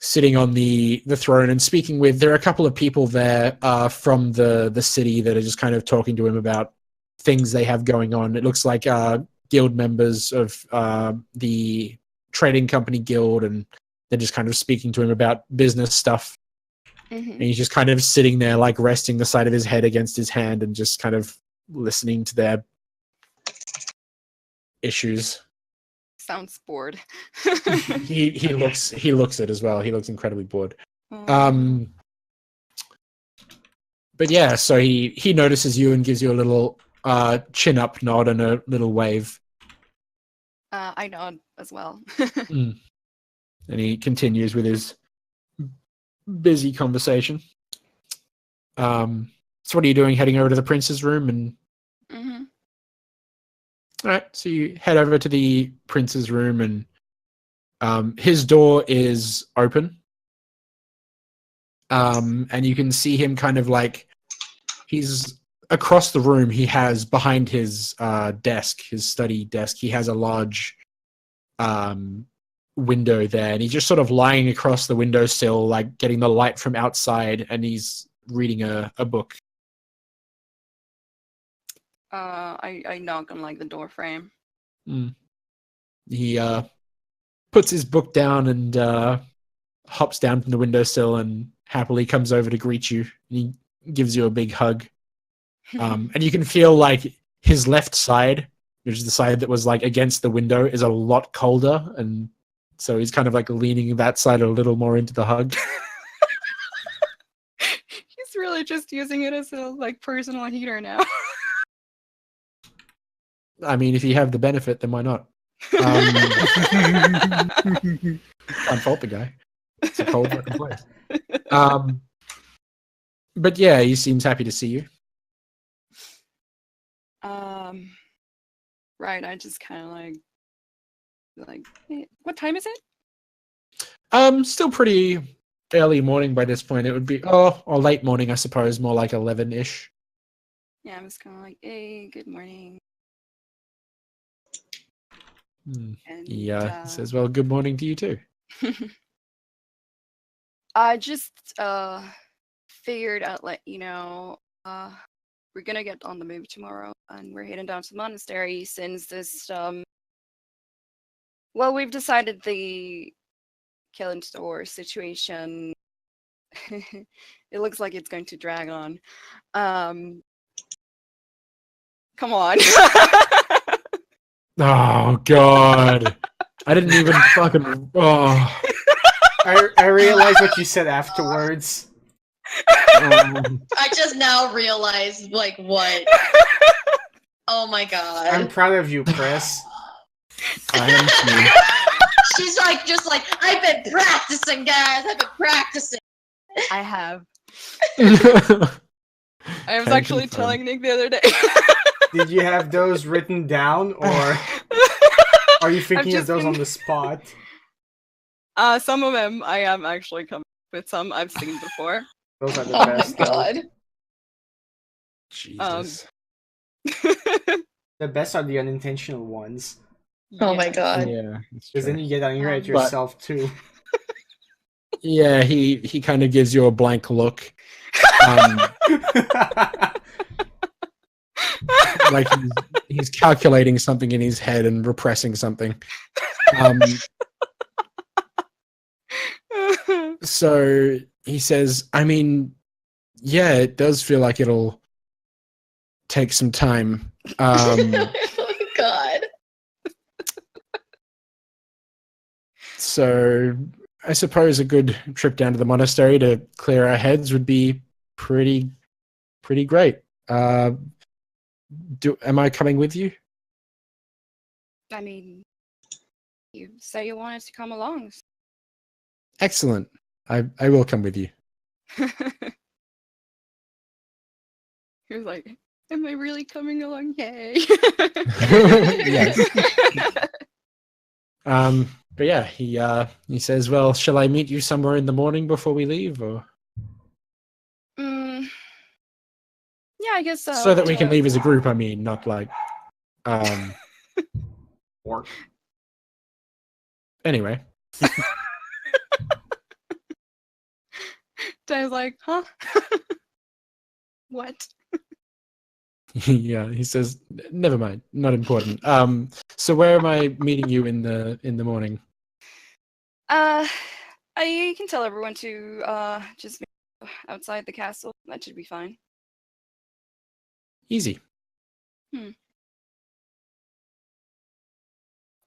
Speaker 1: sitting on the throne and speaking with. There are a couple of people there from the city that are just kind of talking to him about things they have going on. It looks like guild members of the trading company guild, and they're just kind of speaking to him about business stuff. And he's just kind of sitting there, like resting the side of his head against his hand and just kind of listening to their issues.
Speaker 2: Sounds bored.
Speaker 1: he looks it as well. He looks incredibly bored. But yeah, so he notices you and gives you a little chin up nod and a little wave.
Speaker 2: I nod as well.
Speaker 1: And he continues with his busy conversation. So what are you doing? Heading over to the prince's room and all right, so you head over to the prince's room, and his door is open. And you can see him kind of like, he's across the room. He has behind his desk, his study desk, he has a large window there, and he's just sort of lying across the windowsill, like getting the light from outside, and he's reading a book.
Speaker 2: I knock on like the door frame.
Speaker 1: He puts his book down and hops down from the windowsill and happily comes over to greet you. And he gives you a big hug. And you can feel like his left side, which is the side that was like against the window, is a lot colder, and so he's kind of like leaning that side a little more into the hug.
Speaker 2: He's really just using it as a like personal heater now.
Speaker 1: I mean, if you have the benefit, then why not? Can't fault the guy. It's a cold fucking place. But yeah, he seems happy to see you.
Speaker 2: Right, I just kind of like, hey, what time is it?
Speaker 1: Still pretty early morning by this point. It would be, or late morning, I suppose, more like 11-ish.
Speaker 2: Yeah, I'm just kind of like, hey, good morning. And,
Speaker 1: he says, well, good morning to you too.
Speaker 2: I just figured I'd let you know, we're gonna get on the move tomorrow, and we're heading down to the monastery since this, well, we've decided the killing store situation, it looks like it's going to drag on. Come on.
Speaker 1: Oh, God. I didn't even fucking... Oh.
Speaker 5: I realized what you said afterwards.
Speaker 3: I just now realized, like, what? Oh my god.
Speaker 5: I'm proud of you, Chris.
Speaker 1: I am too.
Speaker 3: She's like, just like, I've been practicing, guys. I've been practicing.
Speaker 2: I have. I was actually telling Nick the other day.
Speaker 5: Did you have those written down, or are you thinking of those on the spot?
Speaker 2: Some of them I am actually coming with. Some I've seen before.
Speaker 5: Those are the
Speaker 3: Oh
Speaker 5: best.
Speaker 3: my god.
Speaker 1: Jesus.
Speaker 5: The best are the unintentional ones.
Speaker 3: Oh my god.
Speaker 1: Yeah.
Speaker 5: Because then you get angry at yourself too.
Speaker 1: Yeah, he kind of gives you a blank look. Like he's calculating something in his head and repressing something. So he says, I mean, yeah, it does feel like it'll take some time.
Speaker 3: Oh god.
Speaker 1: So I suppose a good trip down to the monastery to clear our heads would be pretty great. Am I coming with you?
Speaker 2: I mean, you say you wanted to come along.
Speaker 1: Excellent. I will come with you.
Speaker 2: He was like, am I really coming along? Yay.
Speaker 1: Yes. But yeah, he says, well, shall I meet you somewhere in the morning before we leave, or?
Speaker 2: Yeah, I guess so.
Speaker 1: So that we can leave as a group, I mean, not like, work. Anyway.
Speaker 2: I was like, huh? What?
Speaker 1: Yeah, he says, "Never mind, not important." So where am I meeting you in the morning?
Speaker 2: I can tell everyone to just meet outside the castle. That should be fine.
Speaker 1: Easy.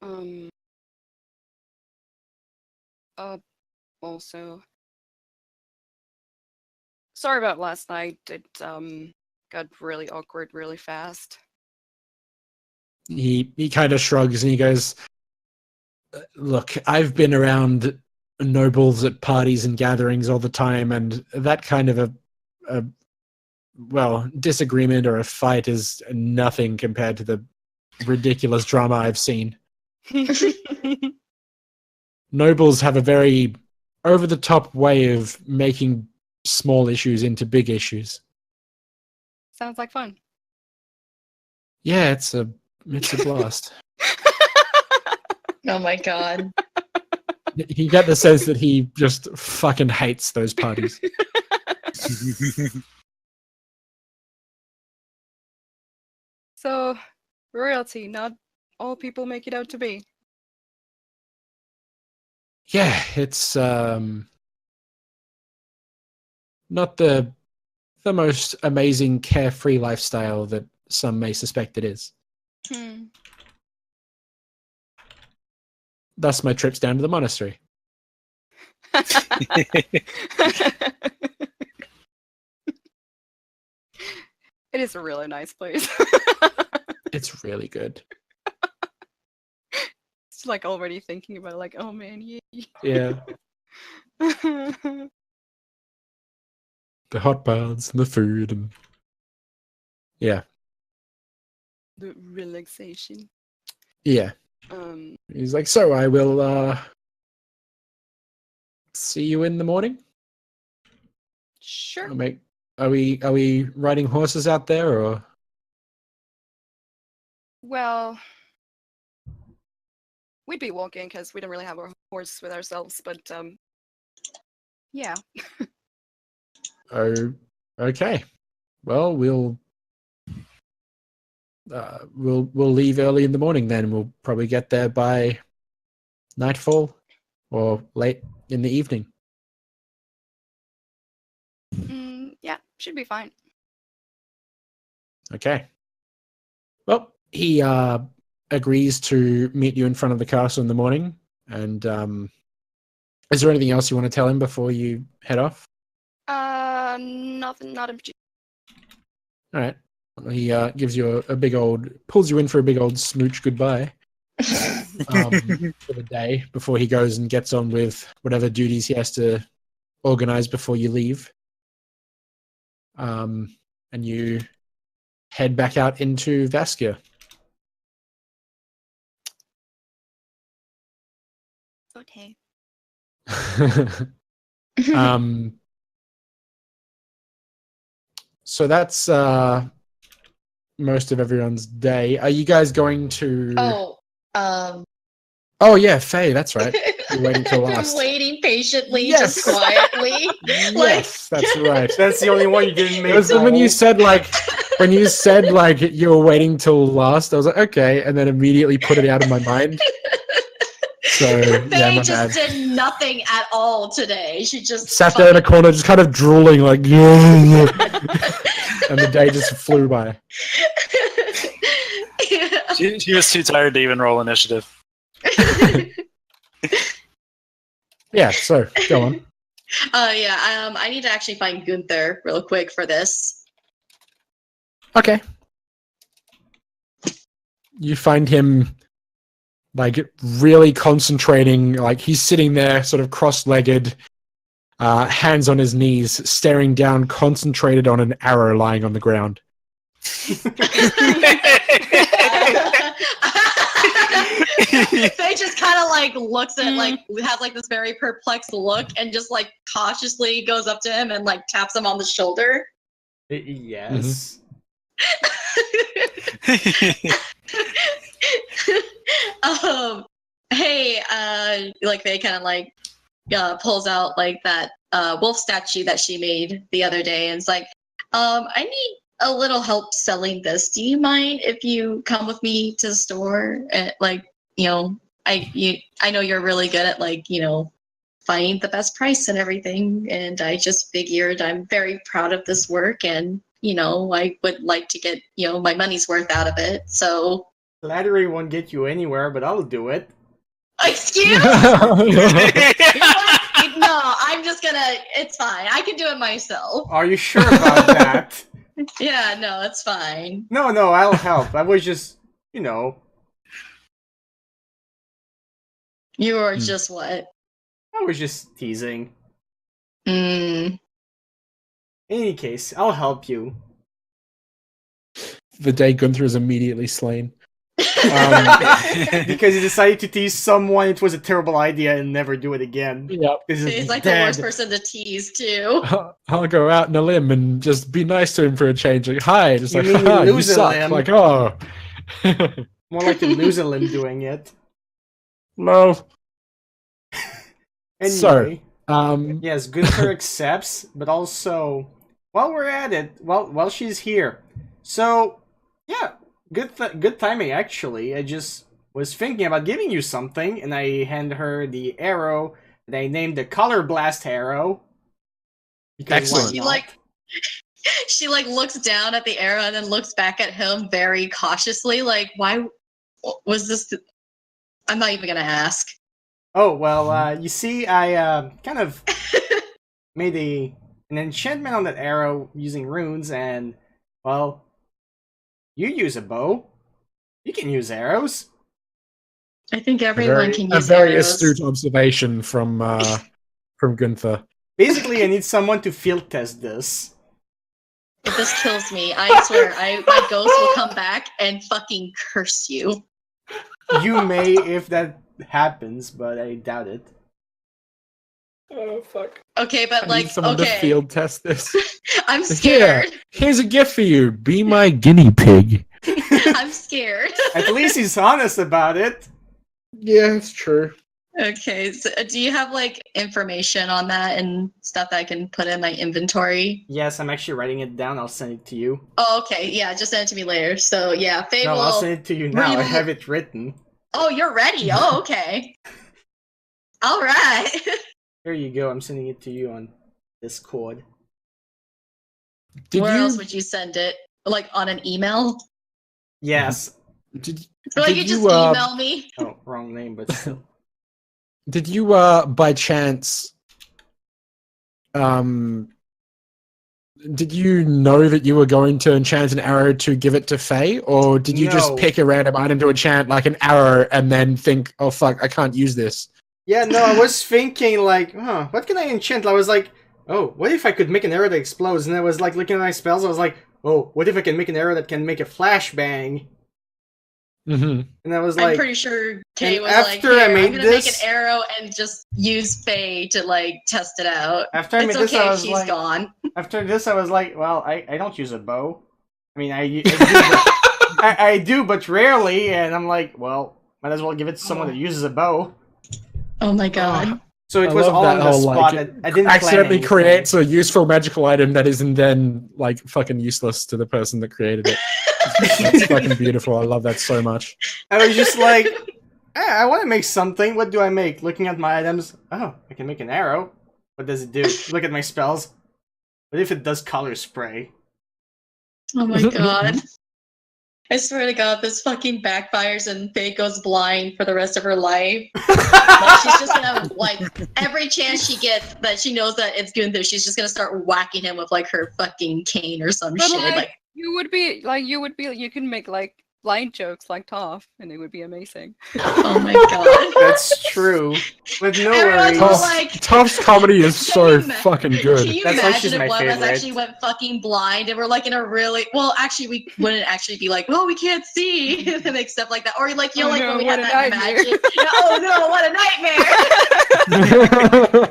Speaker 2: Um. Also, sorry about last night. It got really awkward really fast.
Speaker 1: He kind of shrugs and he goes, "Look, I've been around nobles at parties and gatherings all the time, and that kind of a disagreement or a fight is nothing compared to the ridiculous drama I've seen. Nobles have a very over-the-top way of making small issues into big issues.
Speaker 2: Sounds like fun.
Speaker 1: Yeah, it's a blast."
Speaker 3: Oh my god.
Speaker 1: You get the sense that he just fucking hates those parties.
Speaker 2: So, royalty, not all people make it out to be.
Speaker 1: Yeah, it's not the most amazing carefree lifestyle that some may suspect it is. Thus my trips down to the monastery.
Speaker 2: It is a really nice place.
Speaker 1: It's really good.
Speaker 2: It's like already thinking about it, like, oh man, yay.
Speaker 1: Yeah. The hot baths and the food and yeah.
Speaker 2: The relaxation.
Speaker 1: Yeah. He's like, "So I will see you in the morning?"
Speaker 2: Sure.
Speaker 1: Are we riding horses out there or?
Speaker 2: Well, we'd be walking because we don't really have a horse with ourselves, but yeah.
Speaker 1: Oh, okay. Well, we'll leave early in the morning then. We'll probably get there by nightfall or late in the evening.
Speaker 2: Yeah, should be fine.
Speaker 1: Okay. Well, he agrees to meet you in front of the castle in the morning. And is there anything else you want to tell him before you head off?
Speaker 2: Nothing, not in particular.
Speaker 1: All right. Well, he gives you pulls you in for a big old smooch goodbye for the day before he goes and gets on with whatever duties he has to organize before you leave. And you head back out into Vaskia.
Speaker 2: Okay.
Speaker 1: So that's most of everyone's day. Are you guys going to? Oh yeah, Faye. That's right. You're waiting till last.
Speaker 3: Waiting patiently,
Speaker 1: Yes.
Speaker 3: just quietly.
Speaker 1: Yes, that's right.
Speaker 5: That's the only one you didn't make.
Speaker 1: When you said like you were waiting till last, I was like, okay, and then immediately put it out of my mind. So
Speaker 3: Faye
Speaker 1: my
Speaker 3: just
Speaker 1: bad.
Speaker 3: did nothing at all today. She just
Speaker 1: Sat there in a corner, just kind of drooling, like, and the day just flew by.
Speaker 4: She was too tired to even roll initiative.
Speaker 1: Yeah, so go on.
Speaker 3: I need to actually find Gunther real quick for this.
Speaker 1: Okay. You find him like really concentrating, like he's sitting there sort of cross-legged, hands on his knees, staring down, concentrated on an arrow lying on the ground.
Speaker 3: Faye just kind of like looks at has like this very perplexed look and just like cautiously goes up to him and like taps him on the shoulder.
Speaker 5: Yes.
Speaker 3: Hey, like Faye kind of like pulls out like that wolf statue that she made the other day and it's like, I a little help selling this. Do you mind if you come with me to the store? Like, I know you're really good at like, finding the best price and everything. And I just figured I'm very proud of this work, and I would like to get my money's worth out of it. So
Speaker 5: Flattery won't get you anywhere, but I'll do it.
Speaker 3: excuse? You know what? No, I'm just gonna. It's fine. I can do it myself.
Speaker 5: Are you sure about that?
Speaker 3: Yeah, no, it's fine.
Speaker 5: No, I'll help. I was just,
Speaker 3: You are just what?
Speaker 5: I was just teasing.
Speaker 3: Mm.
Speaker 5: In any case, I'll help you.
Speaker 1: The day Gunther is immediately slain.
Speaker 5: Because he decided to tease someone, it was a terrible idea and never do it again.
Speaker 1: Yep.
Speaker 3: He's like the worst person to tease too.
Speaker 1: I'll go out in a limb and just be nice to him for a change. Like, hi, just
Speaker 5: You
Speaker 1: like,
Speaker 5: mean you
Speaker 1: haha, you
Speaker 5: lose a
Speaker 1: suck.
Speaker 5: limb?
Speaker 1: Like, oh.
Speaker 5: More like to lose a limb doing it.
Speaker 1: No.
Speaker 5: Anyway,
Speaker 1: So,
Speaker 5: yes, Gunther accepts, but also, while we're at it, while she's here, so yeah, good timing actually. I just was thinking about giving you something, and I hand her the arrow that I named the Color Blast arrow. Because why
Speaker 1: Excellent.
Speaker 5: not?
Speaker 3: She looks down at the arrow and then looks back at him very cautiously, like, why was this? I'm not even gonna ask.
Speaker 5: Oh well, you see, I kind of made an enchantment on that arrow using runes, and well, you use a bow. You can use arrows.
Speaker 3: I think everyone can use
Speaker 1: a very
Speaker 3: arrows.
Speaker 1: astute observation from Gunther.
Speaker 5: Basically, I need someone to field test this.
Speaker 3: If this kills me, I swear, my ghost will come back and fucking curse you.
Speaker 5: You may if that happens, but I doubt it.
Speaker 1: Oh fuck!
Speaker 3: Okay, but
Speaker 1: I
Speaker 3: like,
Speaker 1: need someone
Speaker 3: okay,
Speaker 1: to field test this.
Speaker 3: I'm scared.
Speaker 1: Here's a gift for you. Be my guinea pig.
Speaker 3: I'm scared.
Speaker 5: At least he's honest about it.
Speaker 1: Yeah, it's true.
Speaker 3: Okay, so do you have like information on that and stuff that I can put in my inventory?
Speaker 5: Yes, I'm actually writing it down. I'll send it to you.
Speaker 3: Oh, okay, yeah, just send it to me later. So yeah, Faye
Speaker 5: No,
Speaker 3: will.
Speaker 5: I'll send it to you now. I have it written.
Speaker 3: Oh, you're ready. Oh, okay. All right.
Speaker 5: Here you go. I'm sending it to you on Discord.
Speaker 3: Where else would you send it? Like on an email?
Speaker 5: Yes.
Speaker 1: Did
Speaker 3: Like you just email me?
Speaker 5: Oh, wrong name, but still.
Speaker 1: Did you by chance did you know that you were going to enchant an arrow to give it to Faye, or did you just
Speaker 5: No.
Speaker 1: pick a random item to enchant like an arrow and then think, oh fuck, I can't use this?
Speaker 5: Yeah, no, I was thinking like, what can I enchant? I was like, oh, what if I could make an arrow that explodes? And I was like looking at my spells, I was like, oh, what if I can make an arrow that can make a flashbang?
Speaker 1: Mm-hmm.
Speaker 5: And I was
Speaker 3: I'm
Speaker 5: like,
Speaker 3: pretty sure Kay
Speaker 5: and
Speaker 3: was like,
Speaker 5: after I
Speaker 3: "Here,
Speaker 5: made
Speaker 3: I'm gonna make
Speaker 5: this-
Speaker 3: an arrow and just use Faye to like test it out.
Speaker 5: after I
Speaker 3: It's
Speaker 5: made this,
Speaker 3: okay
Speaker 5: I
Speaker 3: if
Speaker 5: was
Speaker 3: she's
Speaker 5: like,
Speaker 3: gone."
Speaker 5: after this, I was like, well, I don't use a bow. I mean, I do, but, I do, but rarely. And I'm like, well, might as well give it to someone that uses a bow.
Speaker 3: Oh my god.
Speaker 5: So it
Speaker 1: I
Speaker 5: was
Speaker 1: love
Speaker 5: all
Speaker 1: that
Speaker 5: on the
Speaker 1: whole,
Speaker 5: spot.
Speaker 1: like,
Speaker 5: I didn't
Speaker 1: accidentally
Speaker 5: plan
Speaker 1: creates a useful magical item that isn't then like fucking useless to the person that created it. That's fucking beautiful. I love that so much.
Speaker 5: I was just like, I want to make something. What do I make? Looking at my items. Oh, I can make an arrow. What does it do? Look at my spells. What if it does color spray?
Speaker 3: Oh my god. I swear to god, this fucking backfires and Faye goes blind for the rest of her life. Like, she's just gonna, like, every chance she gets that she knows that it's Gunther, she's just gonna start whacking him with, like, her fucking cane or some
Speaker 2: But
Speaker 3: shit.
Speaker 2: like,
Speaker 3: Like,
Speaker 2: you can make like blind jokes like Toph, and it would be amazing.
Speaker 3: oh my god.
Speaker 5: That's true. But no
Speaker 3: Everyone's
Speaker 5: worries.
Speaker 3: all like,
Speaker 1: Toph's comedy is
Speaker 3: Can
Speaker 1: so
Speaker 3: you ima-
Speaker 1: fucking
Speaker 3: can
Speaker 1: good.
Speaker 3: you
Speaker 5: That's why she's
Speaker 3: imagine if
Speaker 5: my
Speaker 3: one of us
Speaker 5: favorite.
Speaker 3: actually went fucking blind and we're like in a really, well, actually we wouldn't actually be like, well, we can't see and make stuff like that. Or like, you know,
Speaker 2: Oh
Speaker 3: like
Speaker 2: no,
Speaker 3: when we
Speaker 2: what
Speaker 3: had
Speaker 2: a
Speaker 3: that
Speaker 2: nightmare.
Speaker 3: magic. Oh no, what a nightmare.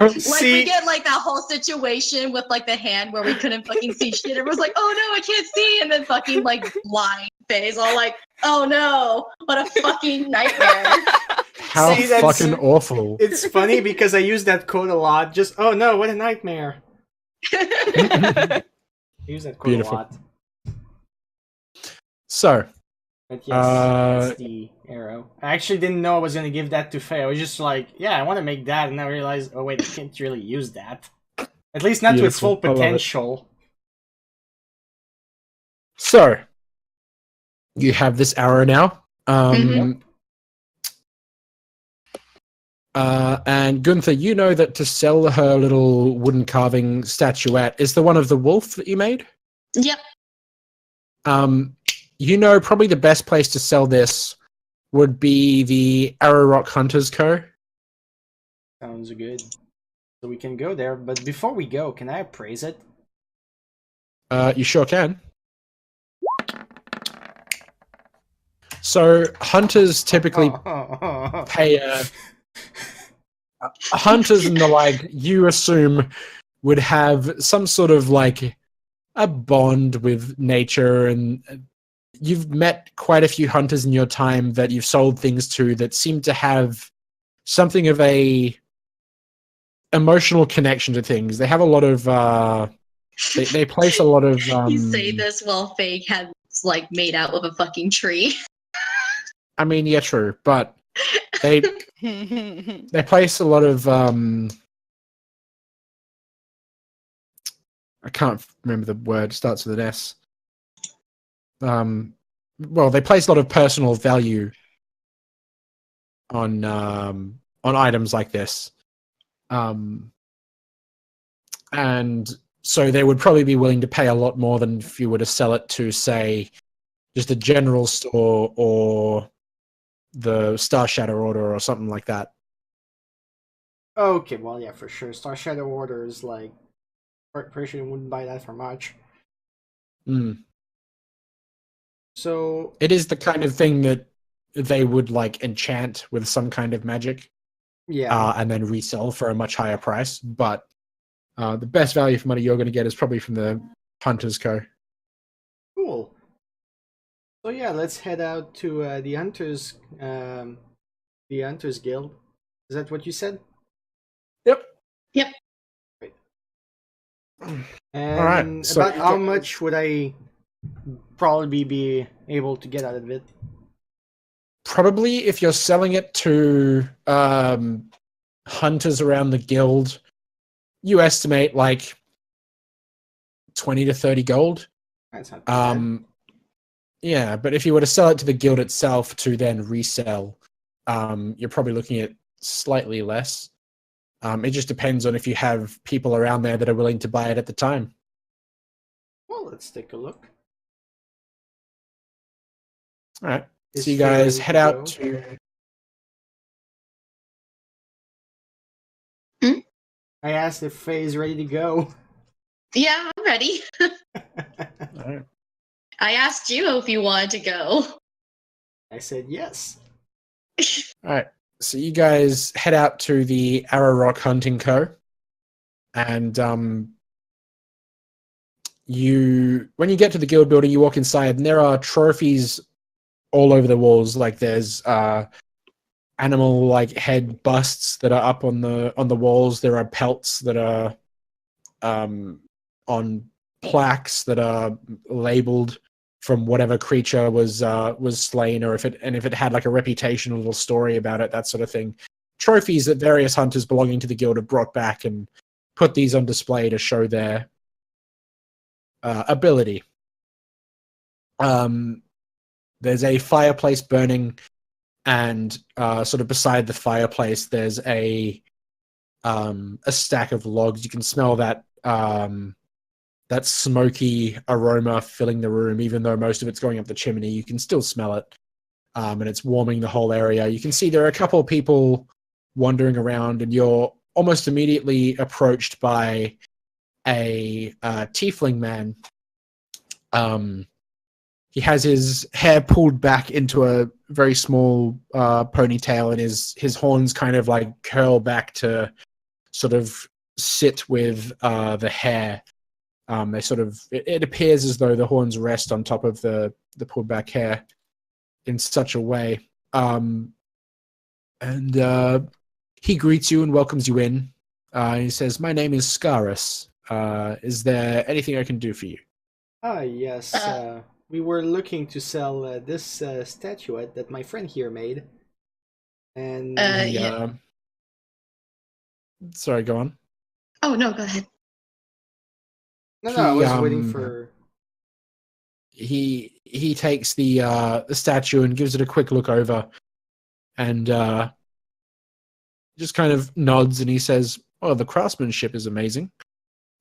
Speaker 3: Like
Speaker 5: See,
Speaker 3: we get like that whole situation with like the hand where we couldn't fucking see shit. Everyone's like, oh no, I can't see. And then fucking like blind Faye's all like, oh no, what a fucking nightmare.
Speaker 1: How
Speaker 5: See, that's-
Speaker 1: fucking awful.
Speaker 5: it's funny because I use that quote a lot. Just, oh no, what a nightmare. I use that quote
Speaker 1: Beautiful.
Speaker 5: a lot.
Speaker 1: So,
Speaker 5: But yes, that's the arrow. I actually didn't know I was gonna give that to Faye. I was just like, yeah, I want to make that, and I realized, oh wait, I can't really use that. At least not to its full
Speaker 1: Beautiful. I love it.
Speaker 5: potential.
Speaker 1: So, you have this arrow now.
Speaker 3: Mhm.
Speaker 1: And Gunther, you know that to sell her little wooden carving statuette is the one of the wolf that you made.
Speaker 3: Yep.
Speaker 1: You know probably the best place to sell this would be the Arrow Rock Hunters Co.
Speaker 5: Sounds good. So we can go there, but before we go, can I appraise it?
Speaker 1: You sure can. So hunters typically pay hunters and the like, you assume, would have some sort of like a bond with nature, and you've met quite a few hunters in your time that you've sold things to that seem to have something of a emotional connection to things. They have a lot of they place a lot of
Speaker 3: You say this while Faye has like made out with a fucking tree.
Speaker 1: I mean, yeah, true, but they place a lot of I can't remember the word, starts with an S. Well, they place a lot of personal value on items like this. And so they would probably be willing to pay a lot more than if you were to sell it to, say, just a general store or the Star Shadow Order or something like that.
Speaker 5: Okay, well, yeah, for sure. Star Shadow Order is like, pretty sure you wouldn't buy that for much.
Speaker 1: Mm.
Speaker 5: So
Speaker 1: It is the kind of thing that they would like enchant with some kind of magic,
Speaker 5: yeah,
Speaker 1: and then resell for a much higher price. But the best value for money you're going to get is probably from the Hunters Co.
Speaker 5: cool. So yeah, let's head out to the Hunters Guild. Is that what you said?
Speaker 1: Yep.
Speaker 3: Yep.
Speaker 5: Great.
Speaker 1: All
Speaker 5: And
Speaker 1: right. So
Speaker 5: about how much would I probably be able to get out of it?
Speaker 1: probably if you're selling it to hunters around the guild, you estimate like 20 to 30 gold.
Speaker 5: That's not too bad.
Speaker 1: Yeah, but if you were to sell it to the guild itself to then resell, you're probably looking at slightly less. It just depends on if you have people around there that are willing to buy it at the time.
Speaker 5: Well, let's take a look.
Speaker 1: All right.
Speaker 5: Is
Speaker 1: So you
Speaker 5: Faye
Speaker 1: guys
Speaker 5: ready
Speaker 1: head
Speaker 5: to
Speaker 1: out
Speaker 5: go?
Speaker 1: to.
Speaker 5: I asked if Faye is ready to go.
Speaker 3: Yeah, I'm ready.
Speaker 1: All right.
Speaker 3: I asked you if you wanted to go.
Speaker 5: I said yes.
Speaker 1: All right. So you guys head out to the Arrow Rock Hunting Co. And when you get to the guild building, you walk inside, and there are trophies all over the walls. Like there's animal like head busts that are up on the walls. There are pelts that are on plaques that are labeled from whatever creature was slain, or if it had like a reputation, a little story about it, that sort of thing. Trophies that various hunters belonging to the guild have brought back and put these on display to show their ability. There's a fireplace burning, and sort of beside the fireplace, there's a stack of logs. You can smell that that smoky aroma filling the room, even though most of it's going up the chimney. You can still smell it, and it's warming the whole area. You can see there are a couple of people wandering around, and you're almost immediately approached by a tiefling man. He has his hair pulled back into a very small ponytail, and his horns kind of like curl back to sort of sit with the hair. They sort of it appears as though the horns rest on top of the pulled back hair in such a way. And he greets you and welcomes you in. He says, "My name is Scarus. Is there anything I can do for you?"
Speaker 5: Ah, yes. we were looking to sell this statuette that my friend here made, and
Speaker 3: Yeah.
Speaker 1: Sorry, go on.
Speaker 3: Oh no, go ahead.
Speaker 5: no, I
Speaker 1: He,
Speaker 5: was waiting for.
Speaker 1: He takes the statue and gives it a quick look over, and just kind of nods, and he says, "Oh, the craftsmanship is amazing."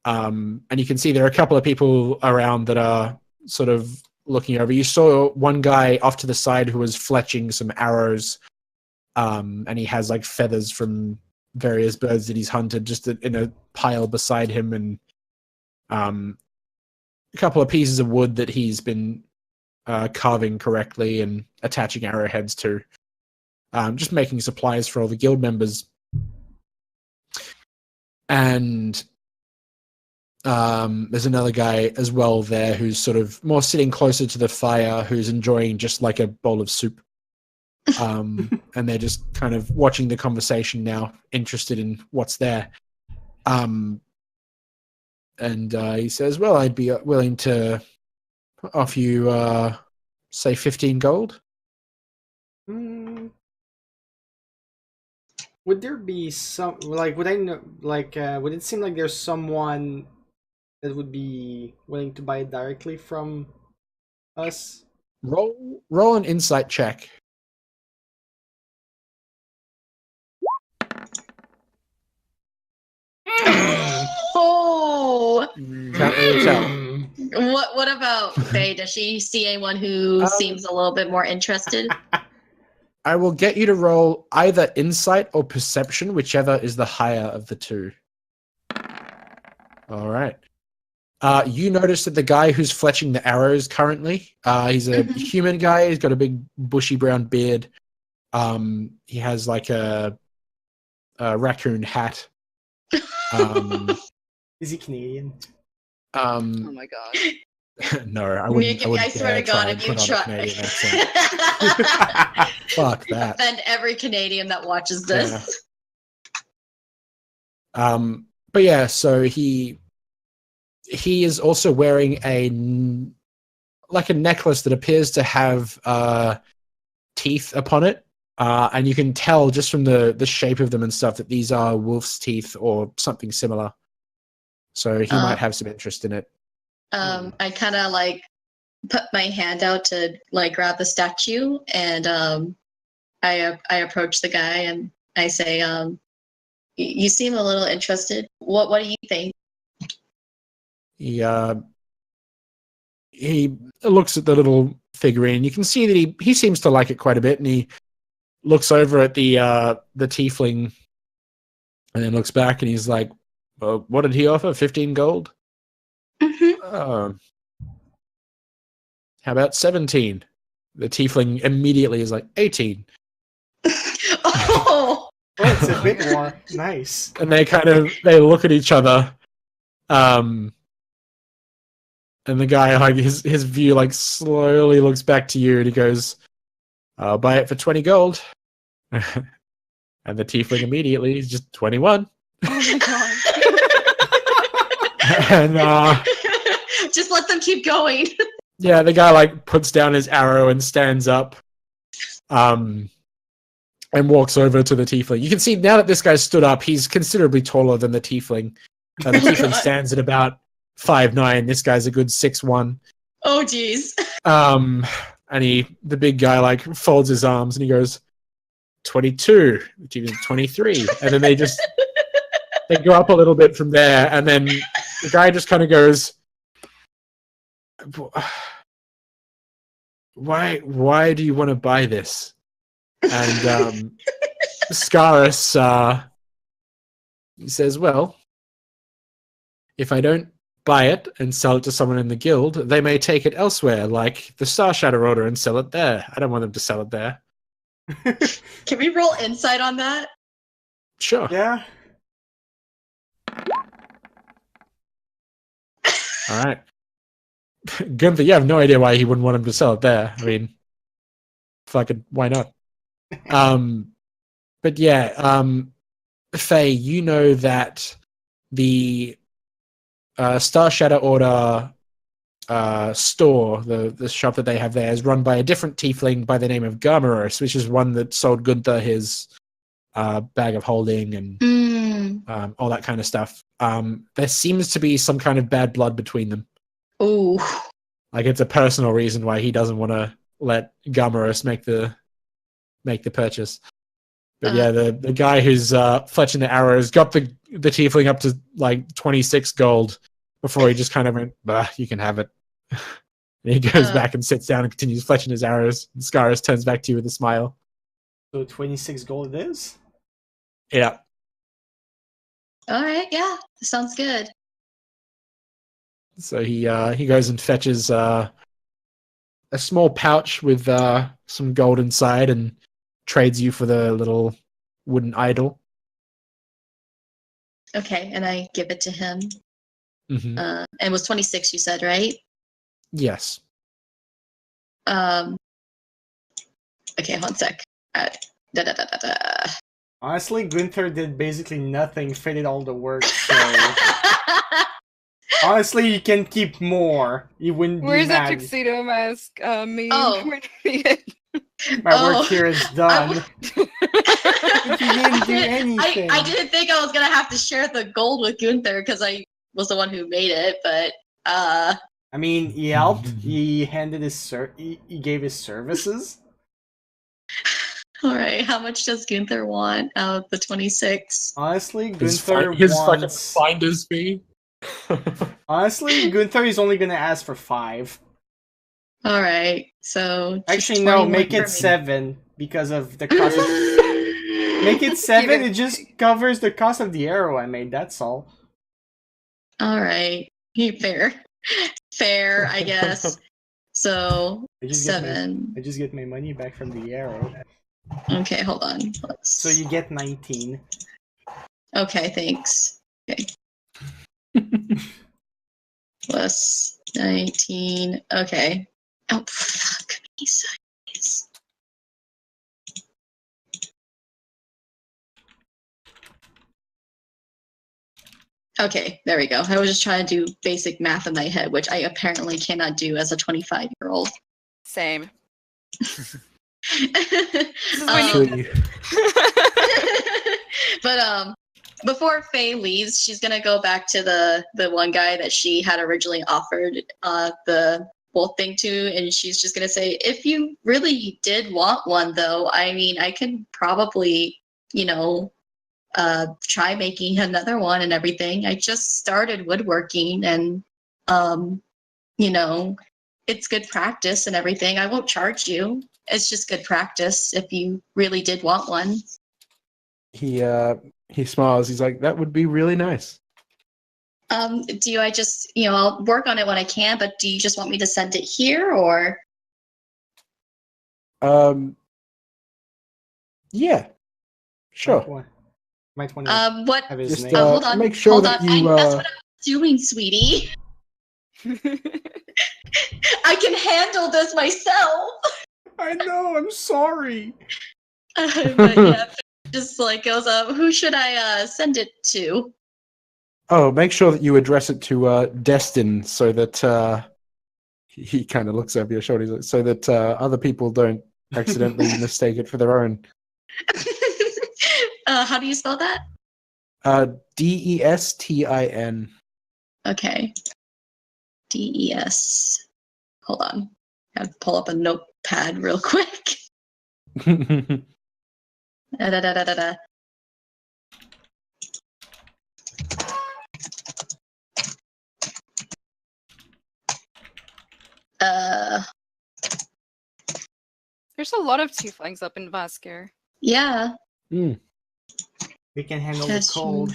Speaker 1: And you can see there are a couple of people around that are sort of looking over. You saw one guy off to the side who was fletching some arrows, and he has like feathers from various birds that he's hunted just in a pile beside him, and a couple of pieces of wood that he's been carving correctly and attaching arrowheads to. Just making supplies for all the guild members. And there's another guy as well there who's sort of more sitting closer to the fire, who's enjoying just like a bowl of soup. And they're just kind of watching the conversation now, interested in what's there. And he says, well, I'd be willing to offer you, say, 15 gold.
Speaker 5: Would there be some would I know would it seem like there's someone that would be willing to buy it directly from us?
Speaker 1: Roll an insight check.
Speaker 3: Oh,
Speaker 1: Can't really tell.
Speaker 3: what about Faye? Does she see anyone who seems a little bit more interested?
Speaker 1: I will get you to roll either insight or perception, whichever is the higher of the two. All right. You notice that the guy who's fletching the arrows currently, he's a human guy. He's got a big bushy brown beard. He has like a raccoon hat.
Speaker 5: Is he Canadian?
Speaker 2: Oh my god.
Speaker 1: No, I wouldn't.
Speaker 3: I swear to God, if you try,
Speaker 1: Fuck that.
Speaker 3: Offend every Canadian that watches this.
Speaker 1: Yeah. But yeah, so he is also wearing a necklace that appears to have teeth upon it, and you can tell just from the shape of them and stuff that these are wolf's teeth or something similar. So he might have some interest in it.
Speaker 3: I kind of like put my hand out to like grab the statue, and I approach the guy and I say, "You seem a little interested. What do you think?"
Speaker 1: He looks at the little figurine. You can see that he seems to like it quite a bit, and he looks over at the tiefling, and then looks back, and he's like, well, "What did he offer? 15 gold?
Speaker 3: Mm-hmm.
Speaker 1: How about 17?" The tiefling immediately is like, 18.
Speaker 3: Oh,
Speaker 5: it's a bit more nice.
Speaker 1: And they look at each other, and the guy, like his view, like slowly looks back to you, and he goes, "I'll buy it for 20 gold." And the tiefling immediately is just 21.
Speaker 2: Oh my god.
Speaker 1: And
Speaker 3: just let them keep going.
Speaker 1: yeah, the guy like puts down his arrow and stands up, and walks over to the tiefling. You can see now that this guy stood up, he's considerably taller than the tiefling. The tiefling stands at about 5'9". This guy's a good 6'1".
Speaker 3: Oh, geez.
Speaker 1: And the big guy like folds his arms and he goes, 22, which is 23. And then they go up a little bit from there, and then the guy just kind of goes, why do you want to buy this? And Scarus, he says, well, if I don't buy it and sell it to someone in the guild, they may take it elsewhere, like the Star Shadow Order, and sell it there. I don't want them to sell it there.
Speaker 3: Can we roll insight on that?
Speaker 1: Sure.
Speaker 5: Yeah.
Speaker 1: All right. Gunther, you have no idea why he wouldn't want him to sell it there. I mean, fucking, why not? But yeah, Faye, you know that the Star Shadow Order store, the shop that they have there, is run by a different tiefling by the name of Garmeros, which is one that sold Gunther his bag of holding and all that kind of stuff. There seems to be some kind of bad blood between them.
Speaker 3: Ooh.
Speaker 1: Like it's a personal reason why he doesn't want to let Garmeros make the purchase. But yeah, the guy who's fletching the arrows got the tiefling up to like 26 gold before he just kind of went, bah, you can have it. And he goes back and sits down and continues fletching his arrows. And Scaris turns back to you with a smile.
Speaker 5: So 26 gold it is?
Speaker 1: Yeah.
Speaker 3: All right, yeah, sounds good.
Speaker 1: So he goes and fetches a small pouch with some gold inside and trades you for the little wooden idol.
Speaker 3: Okay, and I give it to him.
Speaker 1: Mm-hmm.
Speaker 3: And it was 26, you said, right?
Speaker 1: Yes.
Speaker 3: Okay, one sec.
Speaker 5: Honestly, Gunther did basically nothing, fitted all the work, so... Honestly, you can keep more. You wouldn't be
Speaker 2: Where's that
Speaker 5: mad.
Speaker 2: tuxedo mask? Me.
Speaker 3: Oh.
Speaker 2: Where do you need it?
Speaker 5: My work here is done. You didn't do
Speaker 3: I
Speaker 5: anything.
Speaker 3: didn't think I was gonna have to share the gold with Gunther because I was the one who made it, but
Speaker 5: I mean, he helped. He handed his he gave his services.
Speaker 3: all right. How much does Gunther want out of the 26?
Speaker 5: Honestly,
Speaker 1: His
Speaker 5: Gunther
Speaker 1: fucking
Speaker 5: wants.
Speaker 1: finder's fee.
Speaker 5: Honestly, Gunther is only gonna ask for 5.
Speaker 3: All right. So just
Speaker 5: Actually, no.
Speaker 3: 21
Speaker 5: Make
Speaker 3: for
Speaker 5: it
Speaker 3: me.
Speaker 5: 7 because of the cost. Make it 7. It just covers the cost of the arrow I made. That's all.
Speaker 3: All right. Fair. Fair, I guess. So
Speaker 5: I
Speaker 3: 7.
Speaker 5: just get my money back from the arrow.
Speaker 3: Okay, hold on.
Speaker 5: So you get 19.
Speaker 3: Okay, thanks. Okay. Plus 19. Okay. Oh, fuck me sideways. Okay, there we go. I was just trying to do basic math in my head, which I apparently cannot do as a 25-year-old.
Speaker 2: Same.
Speaker 1: Actually,
Speaker 3: But before Faye leaves, she's gonna go back to the one guy that she had originally offered the wolf thing to, and she's just gonna say, if you really did want one, though, I mean, I can probably, try making another one and everything. I just started woodworking, and it's good practice and everything. I won't charge you. It's just good practice if you really did want one.
Speaker 1: he smiles. He's like, that would be really nice.
Speaker 3: I'll work on it when I can, but do you just want me to send it here, or?
Speaker 1: Yeah, sure.
Speaker 5: Might want to
Speaker 3: What?
Speaker 5: have his
Speaker 1: Just
Speaker 5: name.
Speaker 3: Hold on.
Speaker 1: make sure
Speaker 3: hold
Speaker 1: that
Speaker 3: on.
Speaker 1: you.
Speaker 3: That's what I'm doing, sweetie. I can handle this myself.
Speaker 5: I know. I'm sorry.
Speaker 3: But yeah, just like goes up. Who should I send it to?
Speaker 1: Oh, make sure that you address it to Destin, so that he kind of looks over your shoulder, so that other people don't accidentally mistake it for their own.
Speaker 3: How do you spell that?
Speaker 1: Destin.
Speaker 3: Okay. DES. Hold on. I have to pull up a notepad real quick. Da-da-da-da-da-da.
Speaker 2: There's a lot of tieflings up in Vaskir.
Speaker 3: Yeah.
Speaker 5: We can handle the cold.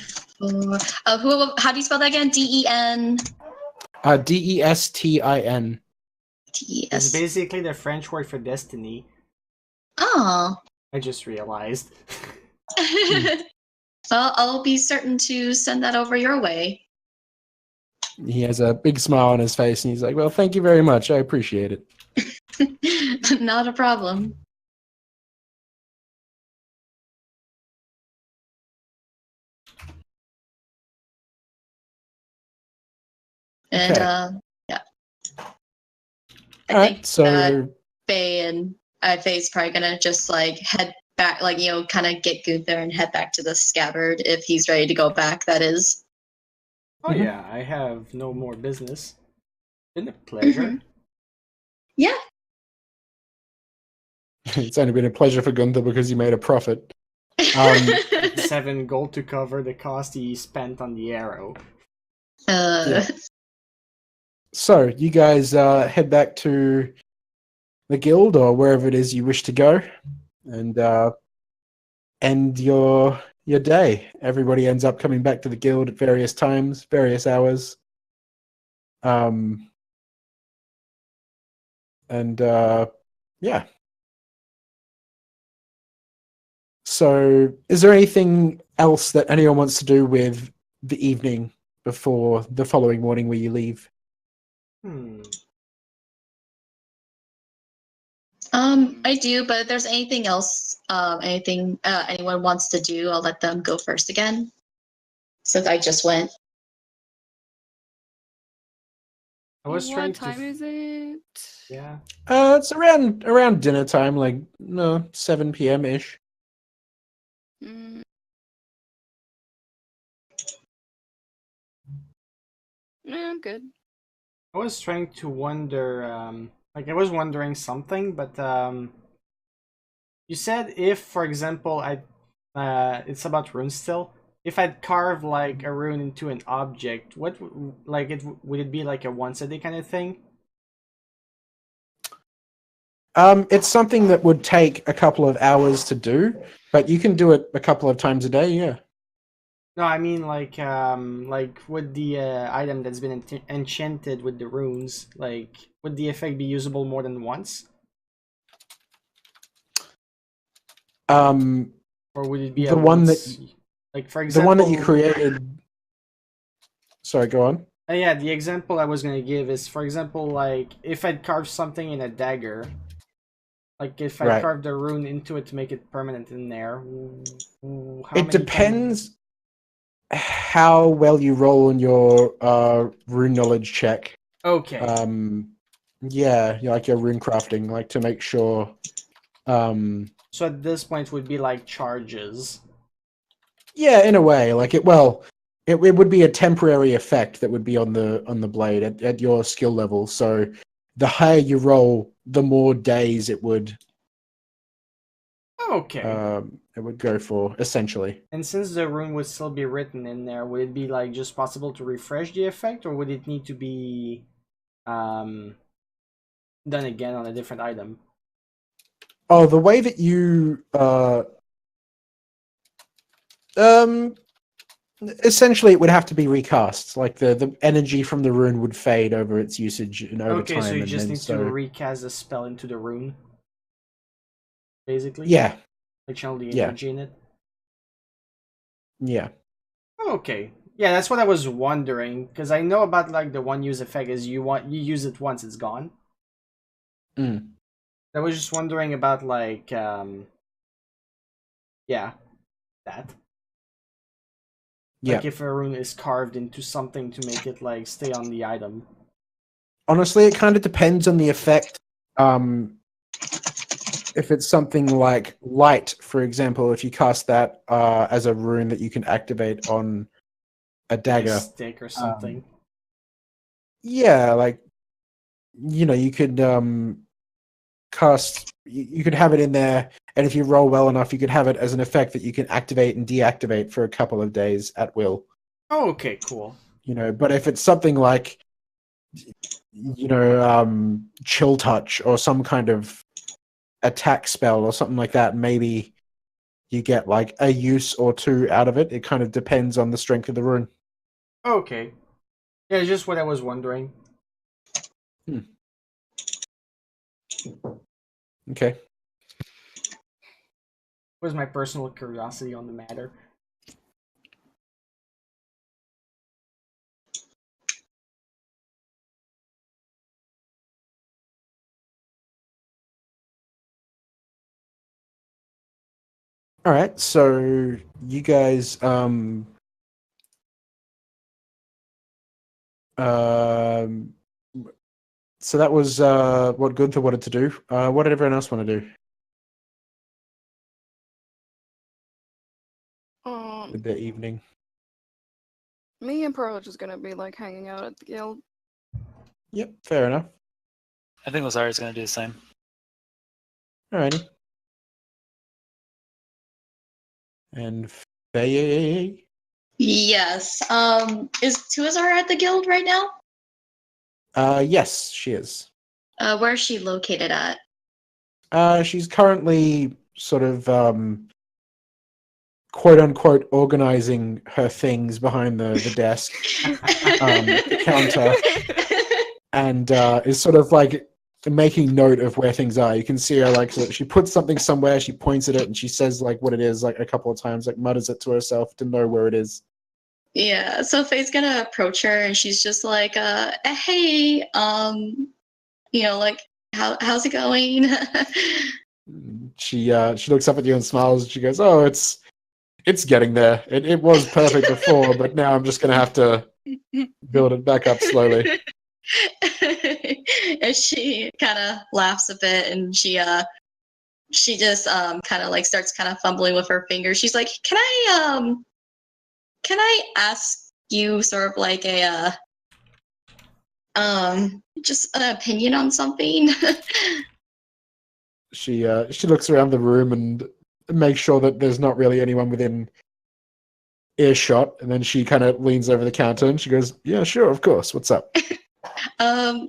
Speaker 3: How do you spell that again? DEN.
Speaker 1: Destin.
Speaker 5: It's basically the French word for destiny.
Speaker 3: Oh.
Speaker 5: I just realized.
Speaker 3: Well, I'll be certain to send that over your way.
Speaker 1: He has a big smile on his face, and he's like, well, thank you very much. I appreciate it.
Speaker 3: Not a problem. And
Speaker 1: Okay.
Speaker 3: yeah. I
Speaker 1: All
Speaker 3: think
Speaker 1: right, so
Speaker 3: Faye's probably gonna just like head back, like kind of get Gunther and head back to the scabbard if he's ready to go back. That is.
Speaker 5: Oh
Speaker 1: Mhm.
Speaker 5: yeah, I have no more business. Been a pleasure.
Speaker 3: Mhm. Yeah.
Speaker 1: it's only been a pleasure for Gunther because he made a profit. Um,
Speaker 5: 7 gold to cover the cost he spent on the arrow.
Speaker 1: Yeah. So you guys head back to the guild or wherever it is you wish to go, and end your day. Everybody ends up coming back to the guild at various times, various hours. And yeah. So, is there anything else that anyone wants to do with the evening before the following morning where you leave?
Speaker 3: I do, but if there's anything else, anything anyone wants to do, I'll let them go first again. Since I just went.
Speaker 5: I was trying
Speaker 2: What
Speaker 5: to.
Speaker 2: time is it?
Speaker 5: Yeah.
Speaker 1: It's around dinner time, like no 7 p.m. ish.
Speaker 2: Mm. Yeah, I'm good.
Speaker 5: I was trying to wonder, like I was wondering something, but you said if, for example, it's about runes still. If I'd carve like a rune into an object, would it be like a once a day kind of thing?
Speaker 1: It's something that would take a couple of hours to do, but you can do it a couple of times a day. Yeah.
Speaker 5: No, I mean like would the item that's been enchanted with the runes, like would the effect be usable more than once,
Speaker 1: Um,
Speaker 5: or would it be
Speaker 1: the
Speaker 5: a
Speaker 1: one
Speaker 5: once?
Speaker 1: that
Speaker 5: Like for
Speaker 1: the
Speaker 5: example,
Speaker 1: one that you created. Sorry, go on.
Speaker 5: Yeah, the example I was gonna give is, for example, like if I'd carved something in a dagger, like if I
Speaker 1: Right.
Speaker 5: carved a rune into it to make it permanent in there, how
Speaker 1: It
Speaker 5: many times?
Speaker 1: depends how well you roll on your rune knowledge check.
Speaker 5: Okay.
Speaker 1: Yeah, like your rune crafting, like to make sure.
Speaker 5: So at this point would be like charges.
Speaker 1: Yeah, in a way, like it would be a temporary effect that would be on the blade at your skill level. So the higher you roll, the more days
Speaker 5: Okay.
Speaker 1: it would go for essentially.
Speaker 5: And since the rune would still be written in there, would it be like just possible to refresh the effect, or would it need to be done again on a different item?
Speaker 1: Oh, the way that you essentially it would have to be recast. Like the energy from the rune would fade over its usage and over
Speaker 5: Okay,
Speaker 1: time,
Speaker 5: so you
Speaker 1: and
Speaker 5: just
Speaker 1: then
Speaker 5: need to recast the spell into the rune, basically.
Speaker 1: yeah,
Speaker 5: Like channel the
Speaker 1: yeah,
Speaker 5: energy in it.
Speaker 1: yeah.
Speaker 5: Okay. Yeah, that's what I was wondering, because I know about like the one use effect is you use it once it's gone.
Speaker 1: Mm.
Speaker 5: I was just wondering about like yeah, that.
Speaker 1: Yeah.
Speaker 5: Like if a rune is carved into something to make it like stay on the item.
Speaker 1: Honestly, it kind of depends on the effect. If it's something like light, for example, if you cast that as a rune that you can activate on a
Speaker 5: Like a
Speaker 1: dagger,
Speaker 5: stick or something.
Speaker 1: yeah, like you could cast. You could have it in there, and if you roll well enough, you could have it as an effect that you can activate and deactivate for a couple of days at will.
Speaker 5: Oh, okay, cool.
Speaker 1: But if it's something like chill touch or some kind of attack spell or something like that, maybe you get like a use or two out of it. It kind of depends on the strength of the rune.
Speaker 5: Okay. Yeah, it's just what I was wondering.
Speaker 1: Okay.
Speaker 5: Was my personal curiosity on the matter.
Speaker 1: All right. So you guys um So that was what Gunther wanted to do. What did everyone else want to do with their evening?
Speaker 2: Me and Pearl are just gonna be like hanging out at the guild.
Speaker 1: Yep, fair enough.
Speaker 4: I think Lazari's going to do the same.
Speaker 1: Alrighty. And Faye?
Speaker 3: Yes. Is Tuazar at the guild right now?
Speaker 1: Yes, she is.
Speaker 3: Where's she located at?
Speaker 1: She's currently sort of quote unquote organizing her things behind the desk, the counter, and is sort of like making note of where things are. You can see her like she puts something somewhere, she points at it, and she says like what it is like a couple of times, like mutters it to herself to know where it is.
Speaker 3: Yeah, so Faye's gonna approach her and she's just like, hey, like how's it going?
Speaker 1: She looks up at you and smiles, and she goes, "Oh, it's getting there. It was perfect before, but now I'm just gonna have to build it back up slowly."
Speaker 3: And she kind of laughs a bit, and she just kind of like starts kind of fumbling with her fingers. She's like, can I ask you sort of like a just an opinion on something?
Speaker 1: She looks around the room and makes sure that there's not really anyone within earshot, and then she kind of leans over the counter and she goes, "Yeah, sure, of course. What's up?"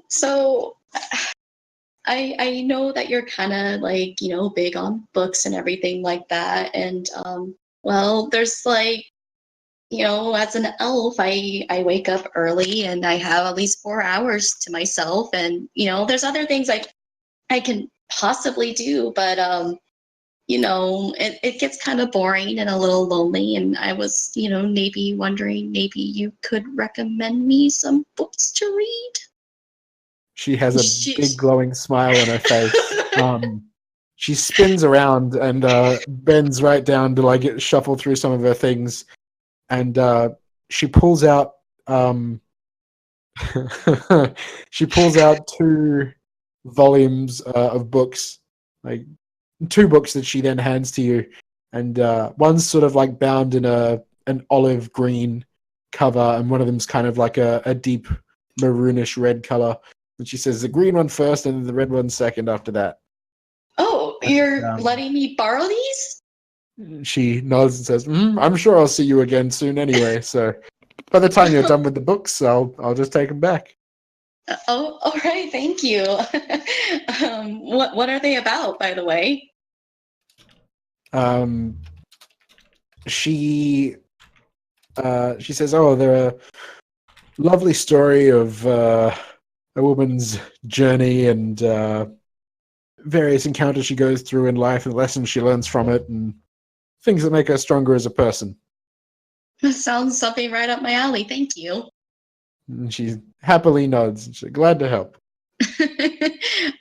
Speaker 3: So I know that you're kind of like, big on books and everything like that, and well, there's like, as an elf, I wake up early and I have at least 4 hours to myself, and there's other things I can possibly do, but it gets kind of boring and a little lonely, and I was, maybe wondering, maybe you could recommend me some books to read.
Speaker 1: She has a big glowing smile on her face. She spins around and bends right down to like shuffle through some of her things, and she pulls out she pulls out 2 volumes of books, like 2 books that she then hands to you, and one's sort of like bound in an olive green cover, and one of them's kind of like a deep maroonish red color. And she says the green one first, and then the red one second after that.
Speaker 3: Oh, you're letting me borrow these?
Speaker 1: She nods and says, "I'm sure I'll see you again soon anyway, so by the time you're done with the books, I'll just take them back."
Speaker 3: Oh, all right, thank you. What are they about, by the way?
Speaker 1: She says, "Oh, they're a lovely story of a woman's journey and various encounters she goes through in life and lessons she learns from it and things that make her stronger as a person."
Speaker 3: Sounds something right up my alley. Thank you.
Speaker 1: And she happily nods. She's glad to help.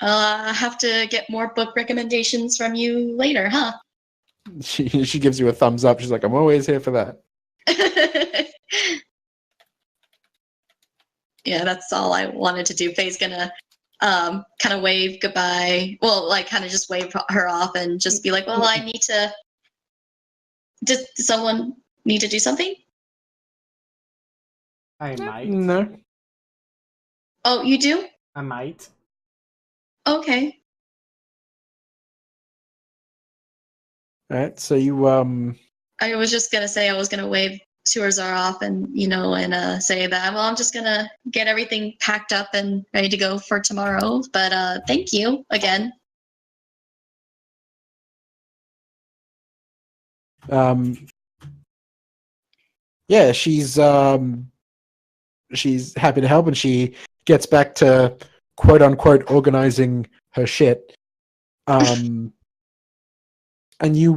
Speaker 3: I'll have to get more book recommendations from you later, huh?
Speaker 1: She gives you a thumbs up. She's like, "I'm always here for that."
Speaker 3: Yeah, that's all I wanted to do. Faye's gonna kind of wave goodbye. Well, like kind of just wave her off and just be like, "Well, I need to. Does someone need to do something?"
Speaker 5: I might.
Speaker 1: No.
Speaker 3: Oh, you do?
Speaker 5: I might.
Speaker 3: Okay.
Speaker 1: All right. So you
Speaker 3: I was just gonna say I was gonna wave Suarzar off and and say that, well, I'm just gonna get everything packed up and ready to go for tomorrow. But thank you again.
Speaker 1: Yeah, she's happy to help, and she gets back to quote unquote organizing her shit. And you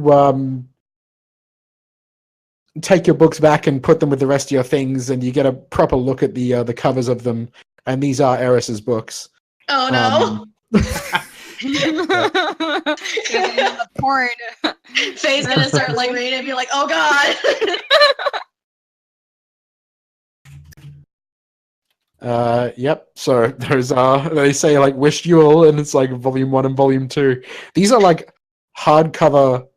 Speaker 1: take your books back and put them with the rest of your things, and you get a proper look at the covers of them. And these are Eris's books.
Speaker 3: Oh no!
Speaker 2: The porn.
Speaker 3: Faye's gonna start like reading and be like, "Oh god!"
Speaker 1: Yep. So those are, they say like Wish Duel, and it's like volume 1 and volume 2. These are like hardcover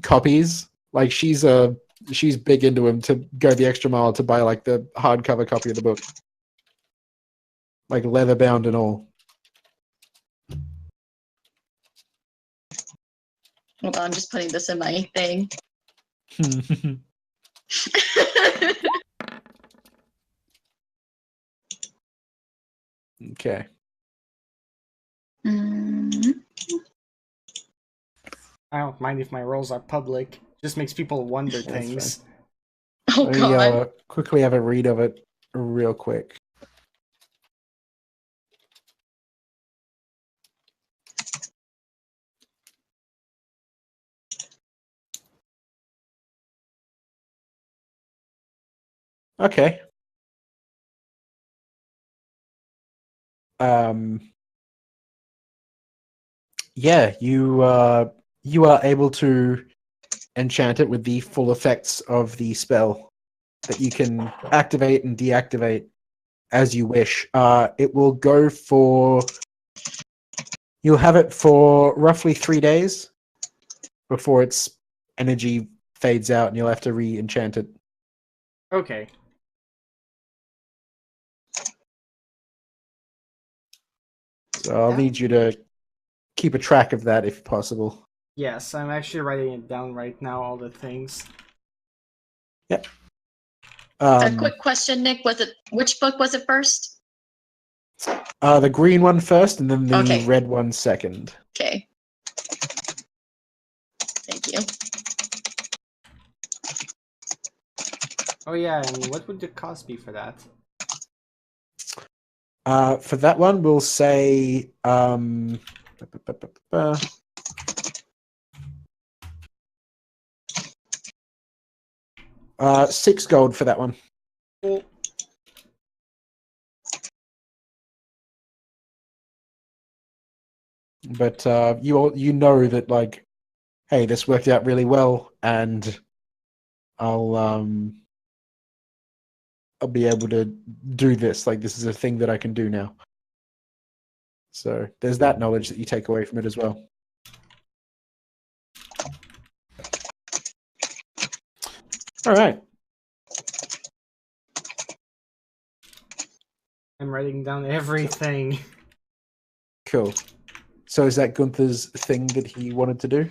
Speaker 1: copies. Like she's big into them to go the extra mile to buy like the hardcover copy of the book, like leather bound and all.
Speaker 3: Hold on, I'm just putting this in my thing.
Speaker 1: Okay.
Speaker 5: I don't mind if my rolls are public. Just makes people wonder
Speaker 1: That's
Speaker 5: things.
Speaker 3: Oh
Speaker 1: Let me
Speaker 3: god.
Speaker 1: quickly have a read of it real quick. Okay. Yeah, you are able to enchant it with the full effects of the spell that you can activate and deactivate as you wish. It will go for. You'll have it for roughly 3 days before its energy fades out, and you'll have to re-enchant it.
Speaker 5: Okay.
Speaker 1: So I'll need you to keep a track of that if possible.
Speaker 5: Yes, I'm actually writing it down right now, all the things.
Speaker 1: Yep.
Speaker 3: A quick question, Nick. Was it which book was it first?
Speaker 1: The green one first, and then the
Speaker 3: Okay.
Speaker 1: red one second.
Speaker 3: Okay. Thank you.
Speaker 5: Oh yeah, and what would the cost be for that?
Speaker 1: For that one, we'll say 6 gold for that one.
Speaker 5: Cool.
Speaker 1: But you know that like, hey, this worked out really well, and I'll be able to do this. Like, this is a thing that I can do now. So there's that knowledge that you take away from it as well. All right.
Speaker 5: I'm writing down everything.
Speaker 1: Cool. So is that Gunther's thing that he wanted to do?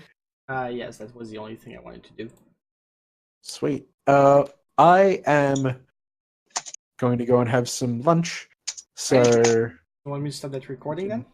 Speaker 5: Yes, that was the only thing I wanted to do.
Speaker 1: Sweet. I am going to go and have some lunch. So
Speaker 5: You want me to stop that recording then?